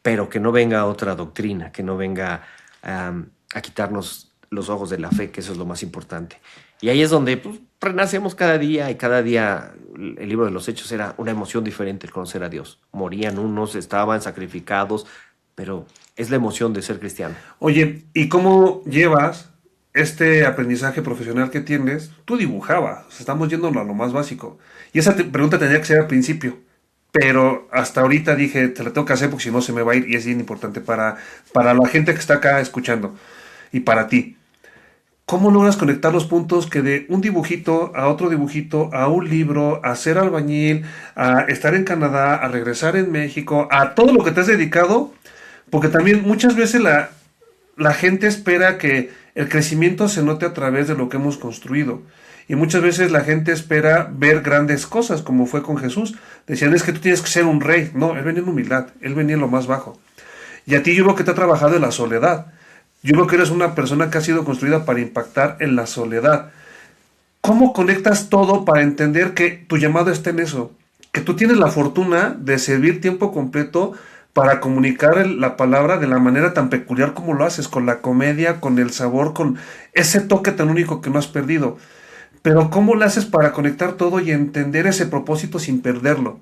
pero que no venga otra doctrina, que no venga a quitarnos los ojos de la fe, que eso es lo más importante. Y ahí es donde pues, renacemos cada día y cada día el libro de los Hechos era una emoción diferente el conocer a Dios. Morían unos, estaban sacrificados, pero es la emoción de ser cristiano. oye, ¿y cómo llevas este aprendizaje profesional que tienes? Tú dibujabas, o sea, estamos yéndonos a lo más básico. Y esa pregunta tendría que ser al principio. Pero hasta ahorita dije, te la tengo que hacer porque si no se me va a ir y es bien importante para la gente que está acá escuchando y para ti. ¿Cómo logras conectar los puntos que de un dibujito a otro dibujito, a un libro, a ser albañil, a estar en Canadá, a regresar en México, a todo lo que te has dedicado? Porque también muchas veces la gente espera que el crecimiento se note a través de lo que hemos construido. Y muchas veces la gente espera ver grandes cosas, como fue con Jesús. Decían, es que tú tienes que ser un rey. No, él venía en humildad, él venía en lo más bajo. Y a ti yo creo que te ha trabajado en la soledad. Yo creo que eres una persona que ha sido construida para impactar en la soledad. ¿Cómo conectas todo para entender que tu llamado está en eso? Que tú tienes la fortuna de servir tiempo completo para comunicar la palabra de la manera tan peculiar como lo haces, con la comedia, con el sabor, con ese toque tan único que no has perdido. Pero ¿cómo lo haces para conectar todo y entender ese propósito sin perderlo?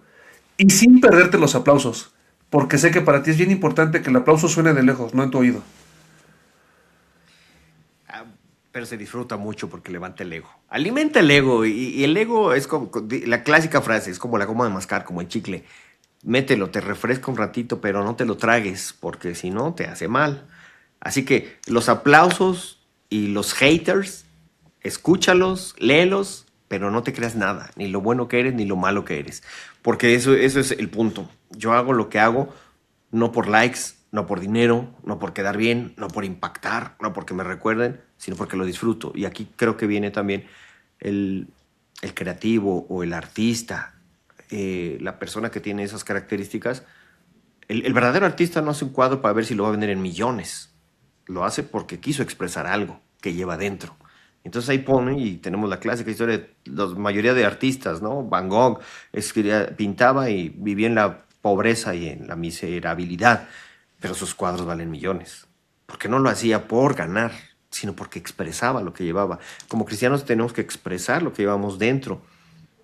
Y sin perderte los aplausos. Porque sé que para ti es bien importante que el aplauso suene de lejos, no en tu oído. Ah, pero se disfruta mucho porque levanta el ego. Alimenta el ego y el ego es como la clásica frase, es como la goma de mascar, como el chicle. Mételo, te refresca un ratito, pero no te lo tragues porque si no te hace mal. Así que los aplausos y los haters, escúchalos, léelos, pero no te creas nada, ni lo bueno que eres, ni lo malo que eres. Porque eso es el punto. Yo hago lo que hago no por likes, no por dinero, no por quedar bien, no por impactar, no porque me recuerden, sino porque lo disfruto. Y aquí creo que viene también el, el creativo o el artista, la persona que tiene esas características. El verdadero artista no hace un cuadro para ver si lo va a vender en millones. Lo hace porque quiso expresar algo que lleva dentro. Entonces ahí pone, y tenemos la clásica historia de la mayoría de artistas, ¿no? Van Gogh pintaba y vivía en la pobreza y en la miserabilidad, pero sus cuadros valen millones, porque no lo hacía por ganar, sino porque expresaba lo que llevaba. Como cristianos tenemos que expresar lo que llevamos dentro.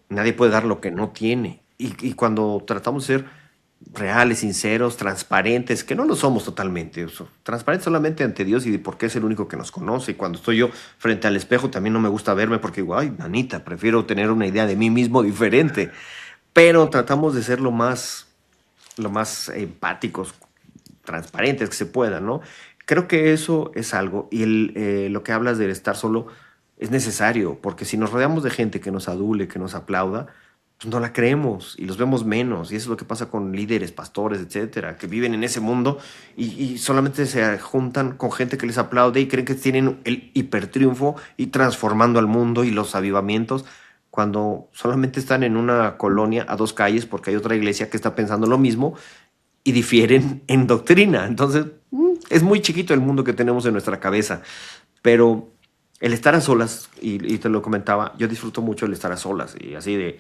Nadie puede dar lo que no tiene. Y cuando tratamos de ser reales, sinceros, transparentes, que no lo somos totalmente, transparentes solamente ante Dios y porque es el único que nos conoce. Y cuando estoy yo frente al espejo también no me gusta verme porque digo, ay, nanita, prefiero tener una idea de mí mismo diferente. Pero tratamos de ser lo más empáticos, transparentes que se pueda, ¿no? Creo que eso es algo. Y lo que hablas del estar solo es necesario, porque si nos rodeamos de gente que nos adule, que nos aplauda, pues no la creemos y los vemos menos. Y eso es lo que pasa con líderes, pastores, etcétera, que viven en ese mundo y solamente se juntan con gente que les aplaude y creen que tienen el hipertriunfo y transformando al mundo y los avivamientos, cuando solamente están en una colonia a 2 calles porque hay otra iglesia que está pensando lo mismo y difieren en doctrina. Entonces, es muy chiquito el mundo que tenemos en nuestra cabeza, pero el estar a solas, y te lo comentaba, yo disfruto mucho el estar a solas, y así de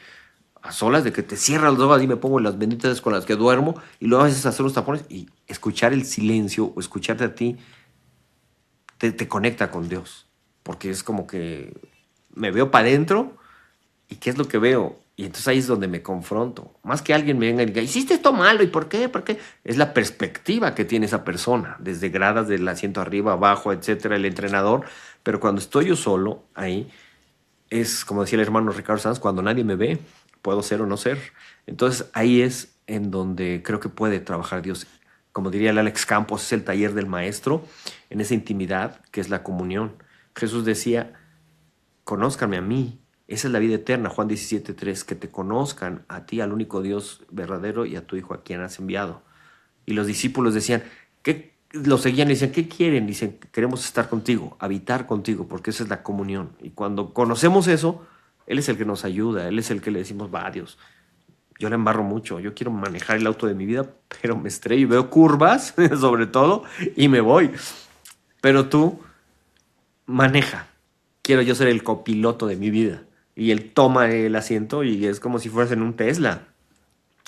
a solas, de que te cierras los ojos y me pongo las benditas con las que duermo, y luego a veces hacer los tapones y escuchar el silencio o escucharte a ti, te conecta con Dios, porque es como que me veo para adentro. ¿Y qué es lo que veo? Y entonces ahí es donde me confronto. Más que alguien me venga y diga, hiciste esto malo, ¿y por qué? ¿Por qué? Es la perspectiva que tiene esa persona, desde gradas del asiento arriba, abajo, etcétera, el entrenador. Pero cuando estoy yo solo ahí, es como decía el hermano Ricardo Sanz, cuando nadie me ve, puedo ser o no ser. Entonces ahí es en donde creo que puede trabajar Dios. Como diría el Alex Campos, es el taller del maestro, en esa intimidad que es la comunión. Jesús decía, conózcanme a mí. Esa es la vida eterna, Juan 17:3, que te conozcan a ti, al único Dios verdadero, y a tu Hijo a quien has enviado. Y los discípulos decían, lo seguían y decían, ¿qué quieren? Dicen, queremos estar contigo, habitar contigo, porque esa es la comunión. Y cuando conocemos eso, Él es el que nos ayuda, Él es el que le decimos, va, Dios, yo le embarro mucho, yo quiero manejar el auto de mi vida, pero me estrello y veo curvas, sobre todo, y me voy. Pero tú, maneja. Quiero yo ser el copiloto de mi vida. Y él toma el asiento y es como si fueras en un Tesla,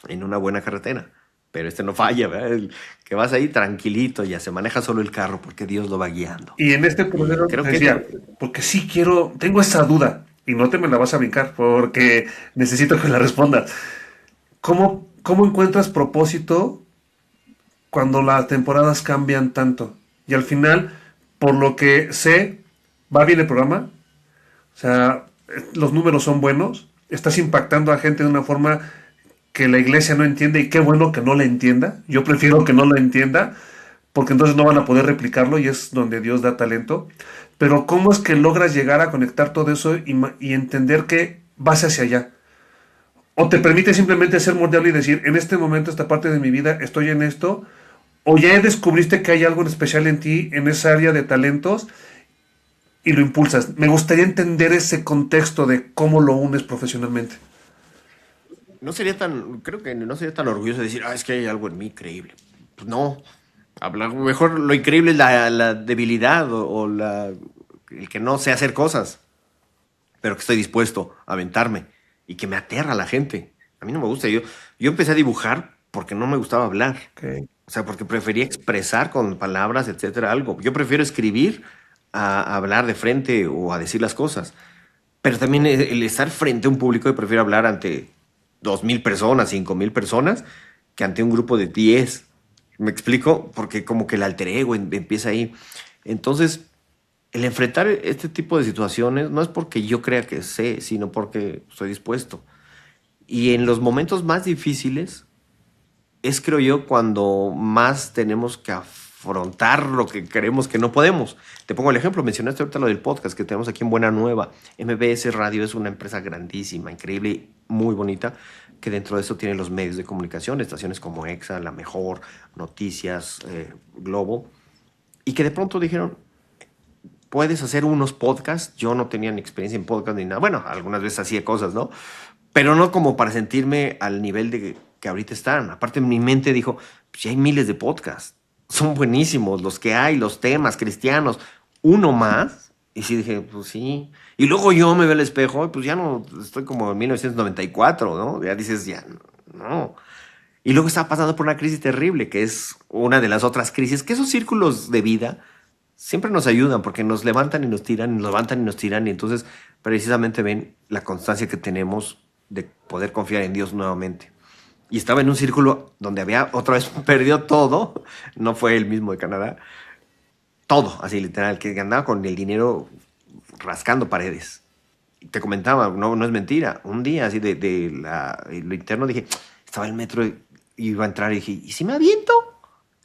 en una buena carretera. Pero no falla, ¿verdad? Que vas ahí tranquilito, ya se maneja solo el carro porque Dios lo va guiando. Y en este proceso Creo te que decía, porque sí quiero, tengo esa duda, y no te me la vas a brincar, porque necesito que la respondas. ¿Cómo encuentras propósito cuando las temporadas cambian tanto? Y al final, por lo que sé, va bien el programa, o sea, los números son buenos, estás impactando a gente de una forma que la iglesia no entiende, y qué bueno que no la entienda. Yo prefiero que no la entienda, porque entonces no van a poder replicarlo y es donde Dios da talento. Pero ¿cómo es que logras llegar a conectar todo eso y entender que vas hacia allá? ¿O te permite simplemente ser moldeable y decir, en este momento, esta parte de mi vida, estoy en esto? ¿O ya descubriste que hay algo en especial en ti, en esa área de talentos, y lo impulsas? Me gustaría entender ese contexto de cómo lo unes profesionalmente. creo que no sería tan orgulloso de decir, es que hay algo en mí increíble. Pues no, hablar mejor lo increíble es la debilidad el que no sé hacer cosas, pero que estoy dispuesto a aventarme y que me aterra la gente. A mí no me gusta. Yo empecé a dibujar porque no me gustaba hablar. Okay. O sea, porque prefería expresar con palabras, etcétera, algo. Yo prefiero escribir a hablar de frente o a decir las cosas. Pero también el estar frente a un público, yo prefiero hablar ante 2,000 personas, 5,000 personas, que ante un grupo de 10. ¿Me explico? Porque como que el alter ego empieza ahí. Entonces, el enfrentar este tipo de situaciones no es porque yo crea que sé, sino porque estoy dispuesto. Y en los momentos más difíciles es, creo yo, cuando más tenemos que afrontar lo que creemos que no podemos. Te pongo el ejemplo, mencionaste ahorita lo del podcast que tenemos aquí en Buena Nueva. MBS Radio es una empresa grandísima, increíble, muy bonita, que dentro de eso tiene los medios de comunicación, estaciones como EXA, La Mejor, Noticias, Globo, y que de pronto dijeron, puedes hacer unos podcasts. Yo no tenía ni experiencia en podcast ni nada. Bueno, algunas veces hacía cosas, ¿no? Pero no como para sentirme al nivel de que ahorita están. Aparte, mi mente dijo, pues ya hay miles de podcasts. Son buenísimos los que hay, los temas cristianos. Uno más. Y sí dije, pues sí. Y luego yo me veo al espejo y pues ya no, estoy como en 1994, ¿no? Ya dices, ya no. Y luego estaba pasando por una crisis terrible, que es una de las otras crisis, que esos círculos de vida siempre nos ayudan porque nos levantan y nos tiran, nos levantan y nos tiran, y entonces precisamente ven la constancia que tenemos de poder confiar en Dios nuevamente. Y estaba en un círculo donde había otra vez perdió todo, no fue el mismo de Canadá, todo, así literal, que andaba con el dinero rascando paredes. Y te comentaba, no es mentira, un día así lo interno dije, estaba en el metro y iba a entrar y dije, ¿y si me aviento?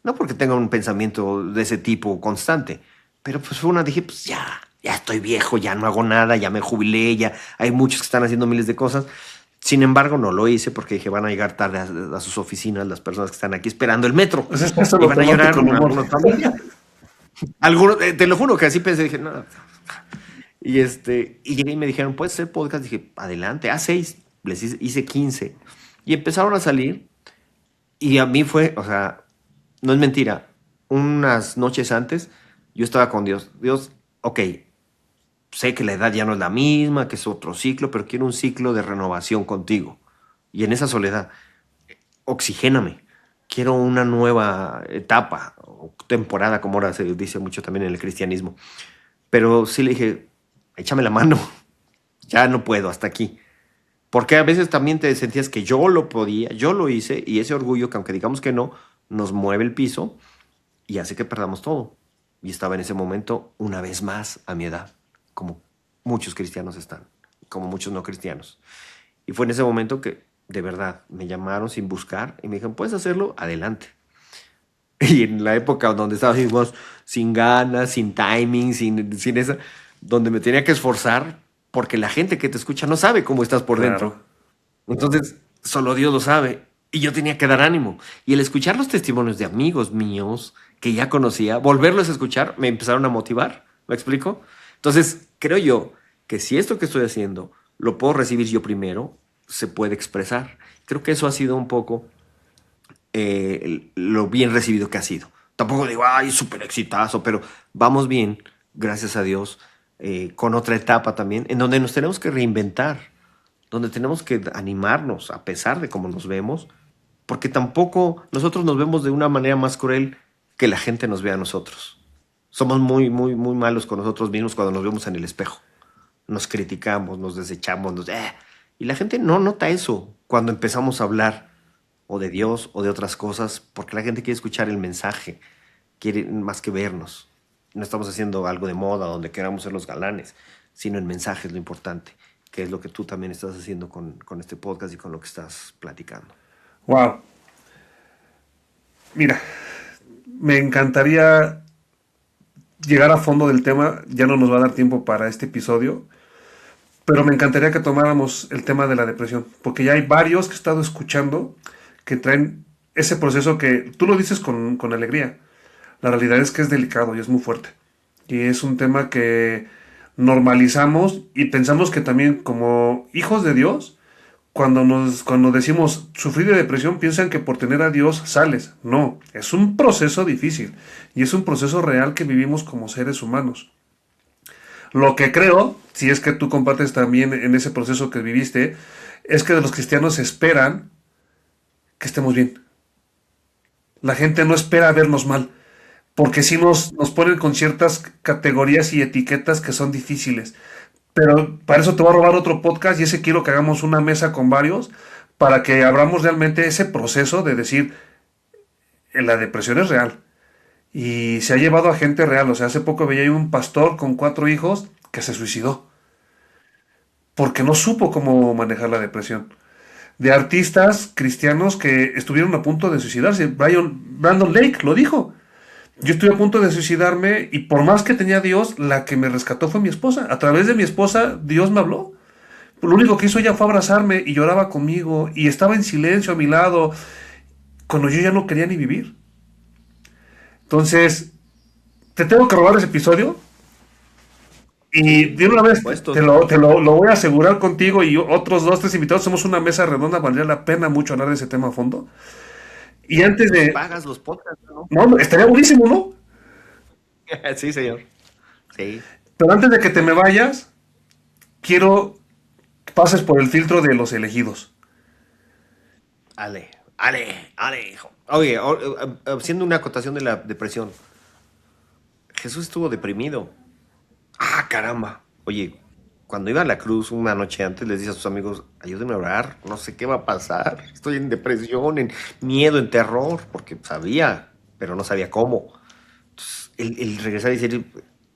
No porque tenga un pensamiento de ese tipo constante, pero pues fue una, dije, pues ya estoy viejo, ya no hago nada, ya me jubilé, ya hay muchos que están haciendo miles de cosas. Sin embargo, no lo hice porque dije, van a llegar tarde a sus oficinas las personas que están aquí esperando el metro. Pues es que eso Y lo van a tomaste llorar con humor. algunos familias. Algunos, te lo juro que así pensé, dije, no. Y llegué y me dijeron, ¿puedes hacer podcast? Dije, adelante, A6, les hice 15. Y empezaron a salir. Y a mí fue, o sea, no es mentira, unas noches antes yo estaba con Dios. Dios, ok, sé que la edad ya no es la misma, que es otro ciclo, pero quiero un ciclo de renovación contigo. Y en esa soledad, oxigéname. Quiero una nueva etapa o temporada, como ahora se dice mucho también en el cristianismo. Pero sí le dije, échame la mano, ya no puedo, hasta aquí. Porque a veces también te sentías que yo lo podía, yo lo hice, y ese orgullo que aunque digamos que no, nos mueve el piso y hace que perdamos todo. Y estaba en ese momento una vez más a mi edad, como muchos cristianos están, como muchos no cristianos. Y fue en ese momento que de verdad me llamaron sin buscar y me dijeron, ¿puedes hacerlo? Adelante. Y en la época donde estaba así, vos, sin ganas, sin timing, sin esa, donde me tenía que esforzar, porque la gente que te escucha no sabe cómo estás por Claro. dentro. Entonces, solo Dios lo sabe. Y yo tenía que dar ánimo. Y el escuchar los testimonios de amigos míos que ya conocía, volverlos a escuchar, me empezaron a motivar. ¿Me explico? Entonces, creo yo que si esto que estoy haciendo lo puedo recibir yo primero, se puede expresar. Creo que eso ha sido un poco lo bien recibido que ha sido. Tampoco digo, ay, súper exitazo, pero vamos bien, gracias a Dios, con otra etapa también, en donde nos tenemos que reinventar, donde tenemos que animarnos a pesar de cómo nos vemos, porque tampoco nosotros nos vemos de una manera más cruel que la gente nos ve a nosotros. Somos muy, muy, muy malos con nosotros mismos cuando nos vemos en el espejo. Nos criticamos, nos desechamos, y la gente no nota eso cuando empezamos a hablar o de Dios o de otras cosas, porque la gente quiere escuchar el mensaje, quiere más que vernos. No estamos haciendo algo de moda donde queramos ser los galanes, sino el mensaje es lo importante, que es lo que tú también estás haciendo con este podcast y con lo que estás platicando. Wow. Mira, me encantaría llegar a fondo del tema. Ya no nos va a dar tiempo para este episodio, pero me encantaría que tomáramos el tema de la depresión, porque ya hay varios que he estado escuchando que traen ese proceso que tú lo dices con alegría. La realidad es que es delicado y es muy fuerte. Y es un tema que normalizamos y pensamos que también como hijos de Dios, cuando decimos sufrir de depresión, piensan que por tener a Dios sales. No, es un proceso difícil y es un proceso real que vivimos como seres humanos. Lo que creo, si es que tú compartes también en ese proceso que viviste, es que de los cristianos esperan que estemos bien. La gente no espera vernos mal, porque si nos ponen con ciertas categorías y etiquetas que son difíciles. Pero para eso te voy a robar otro podcast y ese quiero que hagamos una mesa con varios para que abramos realmente ese proceso de decir, la depresión es real y se ha llevado a gente real. O sea, hace poco veía un pastor con 4 hijos que se suicidó porque no supo cómo manejar la depresión. De artistas cristianos que estuvieron a punto de suicidarse. Brandon Lake lo dijo. Yo estuve a punto de suicidarme y por más que tenía a Dios, la que me rescató fue mi esposa. A través de mi esposa, Dios me habló. Lo único que hizo ella fue abrazarme y lloraba conmigo y estaba en silencio a mi lado cuando yo ya no quería ni vivir. Entonces, te tengo que robar ese episodio y de una Por vez supuesto. te lo voy a asegurar contigo y otros 2, 3 invitados. Somos una mesa redonda, valdría la pena mucho hablar de ese tema a fondo. Y antes Nos de... pagas los podcasts, ¿no? No, estaría buenísimo, ¿no? Sí, señor. Sí. Pero antes de que te me vayas, quiero que pases por el filtro de los elegidos. Ale, hijo. Oye, haciendo una acotación de la depresión. Jesús estuvo deprimido. Ah, caramba. Oye, cuando iba a la cruz una noche antes, les dice a sus amigos, ayúdenme a orar, no sé qué va a pasar. Estoy en depresión, en miedo, en terror, porque sabía, pero no sabía cómo. Entonces, el regresar y decir,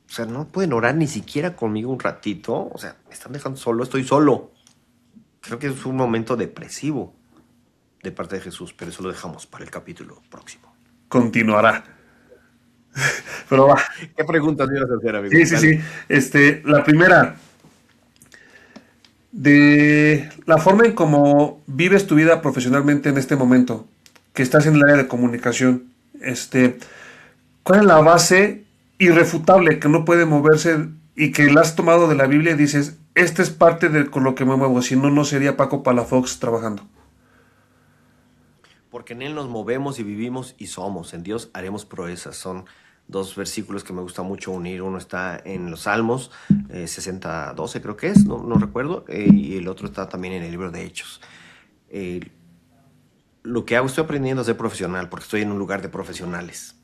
o sea, no pueden orar ni siquiera conmigo un ratito. O sea, me están dejando solo, estoy solo. Creo que es un momento depresivo de parte de Jesús, pero eso lo dejamos para el capítulo próximo. Continuará. Pero va. ¿Qué preguntas me ibas a hacer, amigo? Sí, sí, Dale. sí. La primera, de la forma en cómo vives tu vida profesionalmente en este momento, que estás en el área de comunicación, ¿cuál es la base irrefutable que no puede moverse y que la has tomado de la Biblia y dices, esta es parte de con lo que me muevo, si no, no sería Paco Palafox trabajando? Porque en Él nos movemos y vivimos y somos. En Dios haremos proezas. Son dos versículos que me gusta mucho unir. Uno está en los Salmos, 60, 12 creo que es, no recuerdo, y el otro está también en el libro de Hechos. Eh, lo que hago, estoy aprendiendo a ser profesional porque estoy en un lugar de profesionales.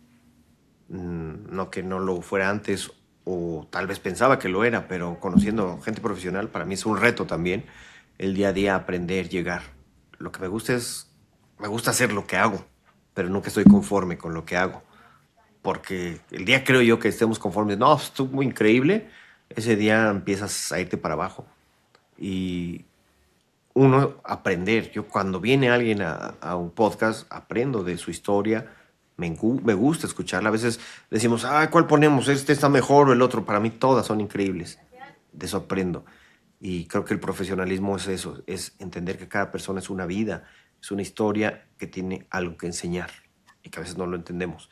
No que no lo fuera antes o tal vez pensaba que lo era, pero conociendo gente profesional para mí es un reto también el día a día aprender, llegar. Lo que me gusta hacer lo que hago, pero nunca estoy conforme con lo que hago, porque el día creo yo que estemos conformes, no, estuvo increíble, ese día empiezas a irte para abajo y uno aprender. Yo cuando viene alguien a un podcast, aprendo de su historia, me gusta escucharla. A veces decimos, ah, ¿cuál ponemos? Este está mejor o el otro. Para mí todas son increíbles. De eso aprendo. Y creo que el profesionalismo es eso, es entender que cada persona es una vida, es una historia que tiene algo que enseñar y que a veces no lo entendemos.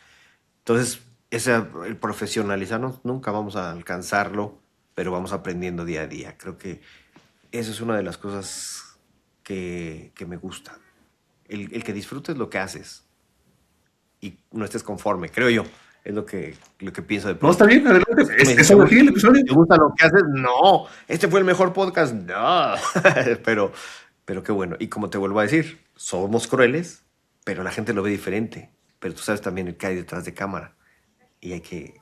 Entonces, el profesionalizarnos nunca vamos a alcanzarlo, pero vamos aprendiendo día a día. Creo que eso es una de las cosas que me gusta. El que disfrutes lo que haces y no estés conforme, creo yo. Es lo que pienso de No, está pronto. bien, adelante. Si tú me dices, Eso aquí el episodio. ¿te gusta lo que haces? No, este fue el mejor podcast. No, pero, pero qué bueno. Y como te vuelvo a decir, somos crueles, pero la gente lo ve diferente. Pero tú sabes también el que hay detrás de cámara y hay que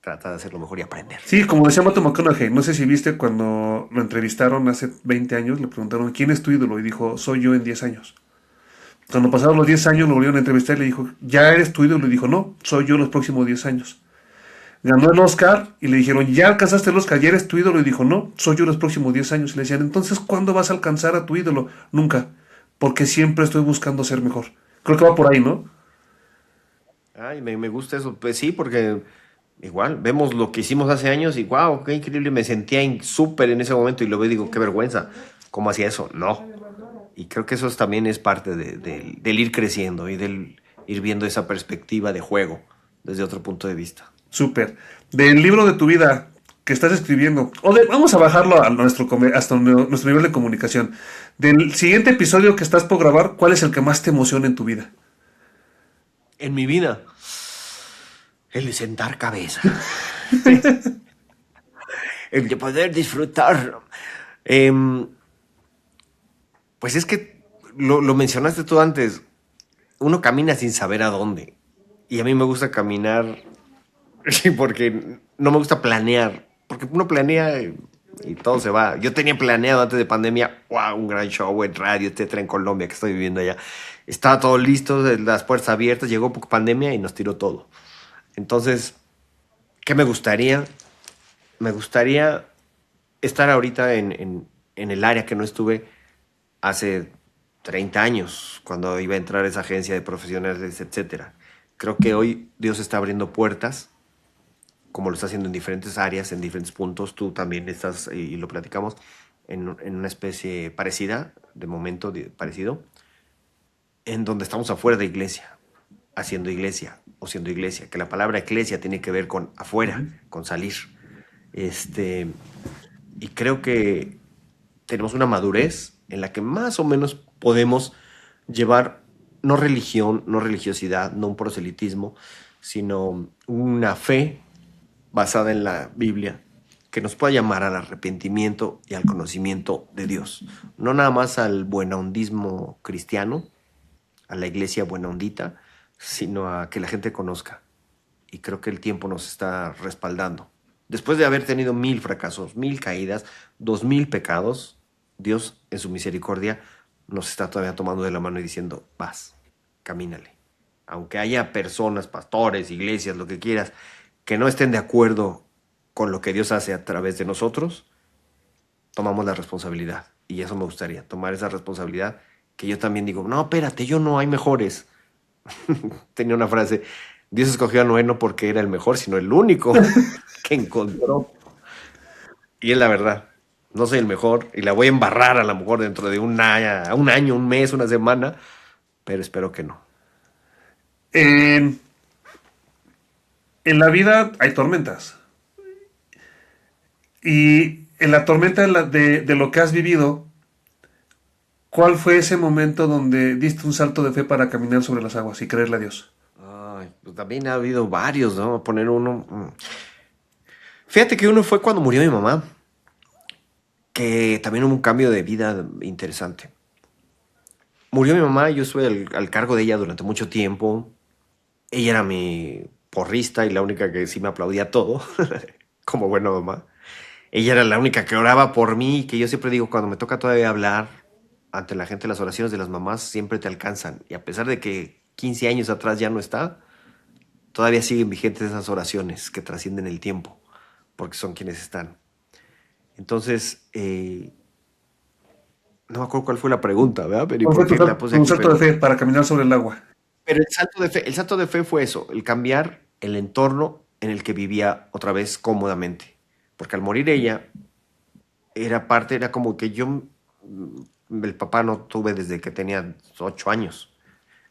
tratar de hacerlo mejor y aprender. Sí, como decía Matthew McConaughey, no sé si viste cuando lo entrevistaron hace 20 años, le preguntaron, ¿quién es tu ídolo? Y dijo, soy yo en 10 años. Cuando pasaron los 10 años lo volvieron a entrevistar y le dijo, ¿ya eres tu ídolo? Y dijo, no, soy yo los próximos 10 años. Ganó el Oscar y le dijeron, ¿ya alcanzaste el Oscar? ¿Ya eres tu ídolo? Y dijo, no, soy yo los próximos 10 años. Y le decían, entonces, ¿cuándo vas a alcanzar a tu ídolo? Nunca, porque siempre estoy buscando ser mejor. Creo que va por ahí, ¿no? Ay, me gusta eso. Pues sí, porque igual vemos lo que hicimos hace años y wow, qué increíble. Me sentía súper en ese momento y lo veo y digo, qué vergüenza. ¿Cómo hacía eso? No. Y creo que eso también es parte del ir creciendo y del ir viendo esa perspectiva de juego desde otro punto de vista. Súper. Del libro de tu vida que estás escribiendo, vamos a bajarlo a hasta nuestro nivel de comunicación. Del siguiente episodio que estás por grabar, ¿cuál es el que más te emociona en tu vida? En mi vida, el de sentar cabeza, el de poder disfrutar. Em, pues es que lo mencionaste tú antes, uno camina sin saber a dónde. Y a mí me gusta caminar porque no me gusta planear, porque uno planea y todo se va. Yo tenía planeado antes de pandemia, wow, un gran show en radio, etcétera, en Colombia, que estoy viviendo allá. Estaba todo listo, las puertas abiertas, llegó pandemia y nos tiró todo. Entonces, ¿qué me gustaría? Me gustaría estar ahorita en el área que no estuve hace 30 años, cuando iba a entrar a esa agencia de profesionales, etcétera. Creo que hoy Dios está abriendo puertas como lo está haciendo en diferentes áreas, en diferentes puntos. Tú también estás, y lo platicamos, en una especie parecida, de momento parecido, en donde estamos afuera de iglesia, haciendo iglesia o siendo iglesia, que la palabra iglesia tiene que ver con afuera, con salir. Y creo que tenemos una madurez en la que más o menos podemos llevar no religión, no religiosidad, no un proselitismo, sino una fe basada en la Biblia, que nos pueda llamar al arrepentimiento y al conocimiento de Dios. No nada más al buenahondismo cristiano, a la iglesia buenahondita, sino a que la gente conozca y creo que el tiempo nos está respaldando. Después de haber tenido 1000 fracasos, 1000 caídas, 2000 pecados, Dios en su misericordia nos está todavía tomando de la mano y diciendo, vas, camínale. Aunque haya personas, pastores, iglesias, lo que quieras, que no estén de acuerdo con lo que Dios hace a través de nosotros, tomamos la responsabilidad. Y eso me gustaría, tomar esa responsabilidad, que yo también digo, no, espérate, yo no, hay mejores. Tenía una frase, Dios escogió a Noé no porque era el mejor, sino el único que encontró. Y es la verdad, no soy el mejor y la voy a embarrar a lo mejor dentro de un año, un mes, una semana, pero espero que no. En, en la vida hay tormentas. Y en la tormenta de lo que has vivido, ¿cuál fue ese momento donde diste un salto de fe para caminar sobre las aguas y creerle a Dios? Ay, pues también ha habido varios, ¿no? Poner uno. Fíjate que uno fue cuando murió mi mamá, que también hubo un cambio de vida interesante. Murió mi mamá, yo estuve al cargo de ella durante mucho tiempo. Ella era mi porrista y la única que sí me aplaudía todo, como buena mamá. Ella era la única que oraba por mí, que yo siempre digo, cuando me toca todavía hablar ante la gente, las oraciones de las mamás siempre te alcanzan. Y a pesar de que 15 años atrás ya no está, todavía siguen vigentes esas oraciones que trascienden el tiempo, porque son quienes están. Entonces, no me acuerdo cuál fue la pregunta, ¿verdad? Pero ¿y ¿Cuál fue por qué la puse tu aquí? salto de fe para caminar sobre el agua? Pero el salto de fe fue eso, el cambiar el entorno en el que vivía otra vez cómodamente. Porque al morir ella, era como que yo, el papá no tuve desde que tenía 8 años.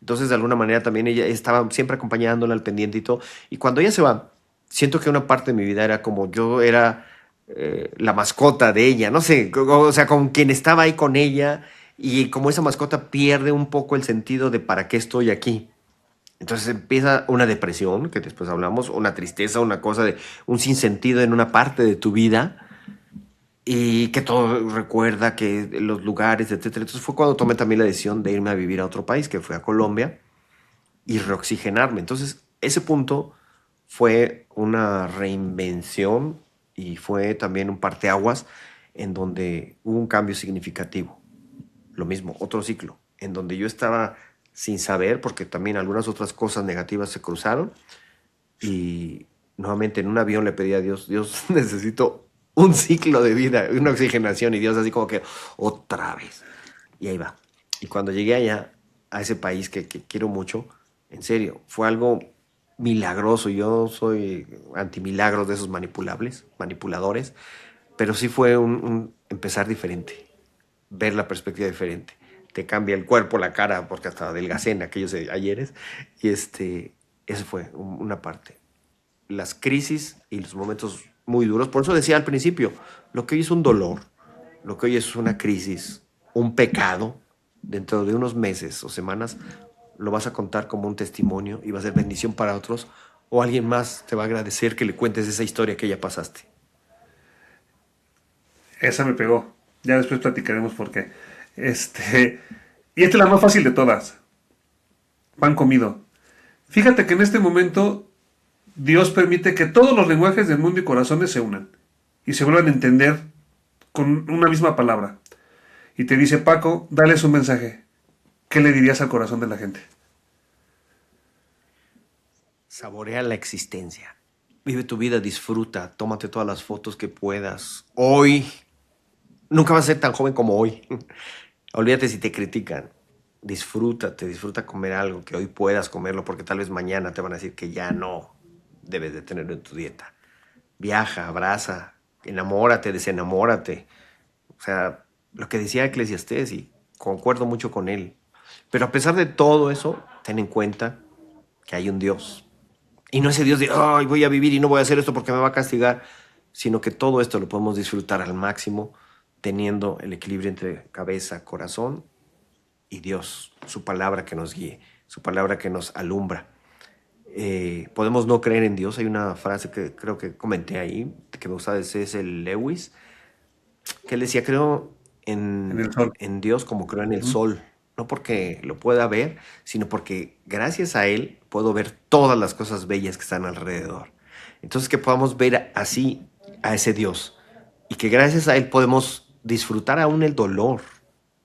Entonces, de alguna manera también ella estaba siempre acompañándola al pendiente y todo. Y cuando ella se va, siento que una parte de mi vida era como yo era la mascota de ella, no sé, o sea, con quien estaba ahí con ella y como esa mascota pierde un poco el sentido de para qué estoy aquí. Entonces empieza una depresión, que después hablamos, una tristeza, una cosa de un sinsentido en una parte de tu vida y que todo recuerda que los lugares, etcétera. Entonces fue cuando tomé también la decisión de irme a vivir a otro país, que fue a Colombia, y reoxigenarme. Entonces ese punto fue una reinvención y fue también un parteaguas en donde hubo un cambio significativo. Lo mismo, otro ciclo, en donde yo estaba sin saber, porque también algunas otras cosas negativas se cruzaron, y nuevamente en un avión le pedí a Dios, Dios, necesito un ciclo de vida, una oxigenación, y Dios así como que otra vez. Y ahí va. Y cuando llegué allá, a ese país que quiero mucho, en serio, fue algo milagroso. Yo soy antimilagros de esos manipuladores, pero sí fue un empezar diferente, ver la perspectiva diferente. Te cambia el cuerpo, la cara, porque hasta adelgacé en aquellos ayeres. Y eso fue una parte. Las crisis y los momentos muy duros. Por eso decía al principio, lo que hoy es un dolor, lo que hoy es una crisis, un pecado, dentro de unos meses o semanas, lo vas a contar como un testimonio y va a ser bendición para otros, o alguien más te va a agradecer que le cuentes esa historia que ya pasaste. Esa me pegó. Ya después platicaremos por qué. Y esta es la más fácil de todas. Pan comido. Fíjate que en este momento Dios permite que todos los lenguajes del mundo y corazones se unan y se vuelvan a entender con una misma palabra. Y te dice, Paco, dale su mensaje. ¿Qué le dirías al corazón de la gente? Saborea la existencia. Vive tu vida, disfruta, tómate todas las fotos que puedas. Hoy, nunca vas a ser tan joven como hoy. Olvídate si te critican. Disfrútate, disfruta comer algo, que hoy puedas comerlo, porque tal vez mañana te van a decir que ya no debes de tenerlo en tu dieta. Viaja, abraza, enamórate, desenamórate. O sea, lo que decía Eclesiastés, y concuerdo mucho con él. Pero a pesar de todo eso, ten en cuenta que hay un Dios. Y no ese Dios de, ay, voy a vivir y no voy a hacer esto porque me va a castigar, sino que todo esto lo podemos disfrutar al máximo, teniendo el equilibrio entre cabeza, corazón y Dios, su palabra que nos guíe, su palabra que nos alumbra. Podemos no creer en Dios. Hay una frase que creo que comenté ahí, que me gusta de C.S. Lewis, que él decía, creo En el sol. en Dios como creo en el Ujú. sol. no porque lo pueda ver, sino porque gracias a Él puedo ver todas las cosas bellas que están alrededor. Entonces que podamos ver así a ese Dios y que gracias a Él podemos disfrutar aún el dolor,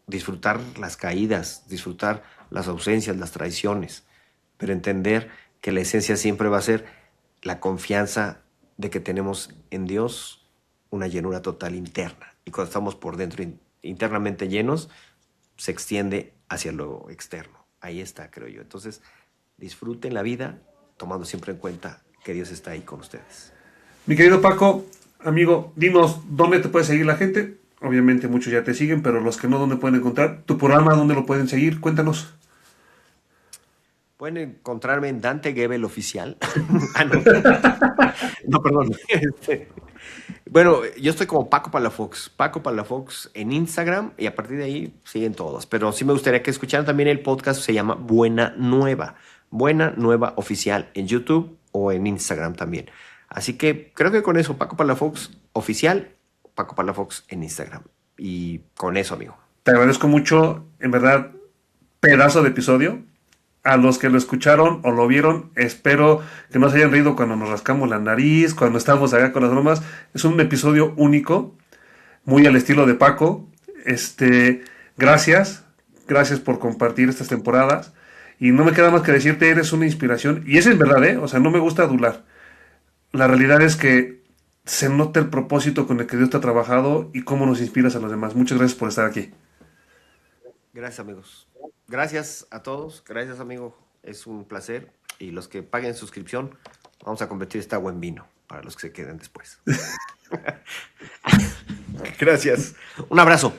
disfrutar las caídas, disfrutar las ausencias, las traiciones, pero entender que la esencia siempre va a ser la confianza de que tenemos en Dios una llenura total interna. Y cuando estamos por dentro internamente llenos, se extiende hacia lo externo. Ahí está, creo yo. Entonces, disfruten la vida tomando siempre en cuenta que Dios está ahí con ustedes. Mi querido Paco, amigo, dinos dónde te puede seguir la gente. Obviamente muchos ya te siguen, pero los que no, ¿dónde pueden encontrar tu programa? ¿Dónde lo pueden seguir? Cuéntanos. Pueden encontrarme en Dante Gebel Oficial. No. No, perdón. Bueno, yo estoy como Paco Palafox en Instagram y a partir de ahí siguen todos. Pero sí me gustaría que escucharan también el podcast, se llama Buena Nueva Oficial en YouTube o en Instagram también. Así que creo que con eso, Paco Palafox Oficial, Paco Palafox en Instagram. Y con eso, amigo. Te agradezco mucho, en verdad, pedazo de episodio. A los que lo escucharon o lo vieron, espero que no se hayan reído cuando nos rascamos la nariz, cuando estamos acá con las bromas. Es un episodio único, muy al estilo de Paco. Gracias, gracias por compartir estas temporadas. Y no me queda más que decirte, eres una inspiración. Y es en verdad, ¿eh? O sea, no me gusta adular. La realidad es que se nota el propósito con el que Dios te ha trabajado y cómo nos inspiras a los demás. Muchas gracias por estar aquí. Gracias, amigos. Gracias a todos. Gracias, amigo. Es un placer. Y los que paguen suscripción, vamos a convertir esta agua en vino para los que se queden después. Gracias. Un abrazo.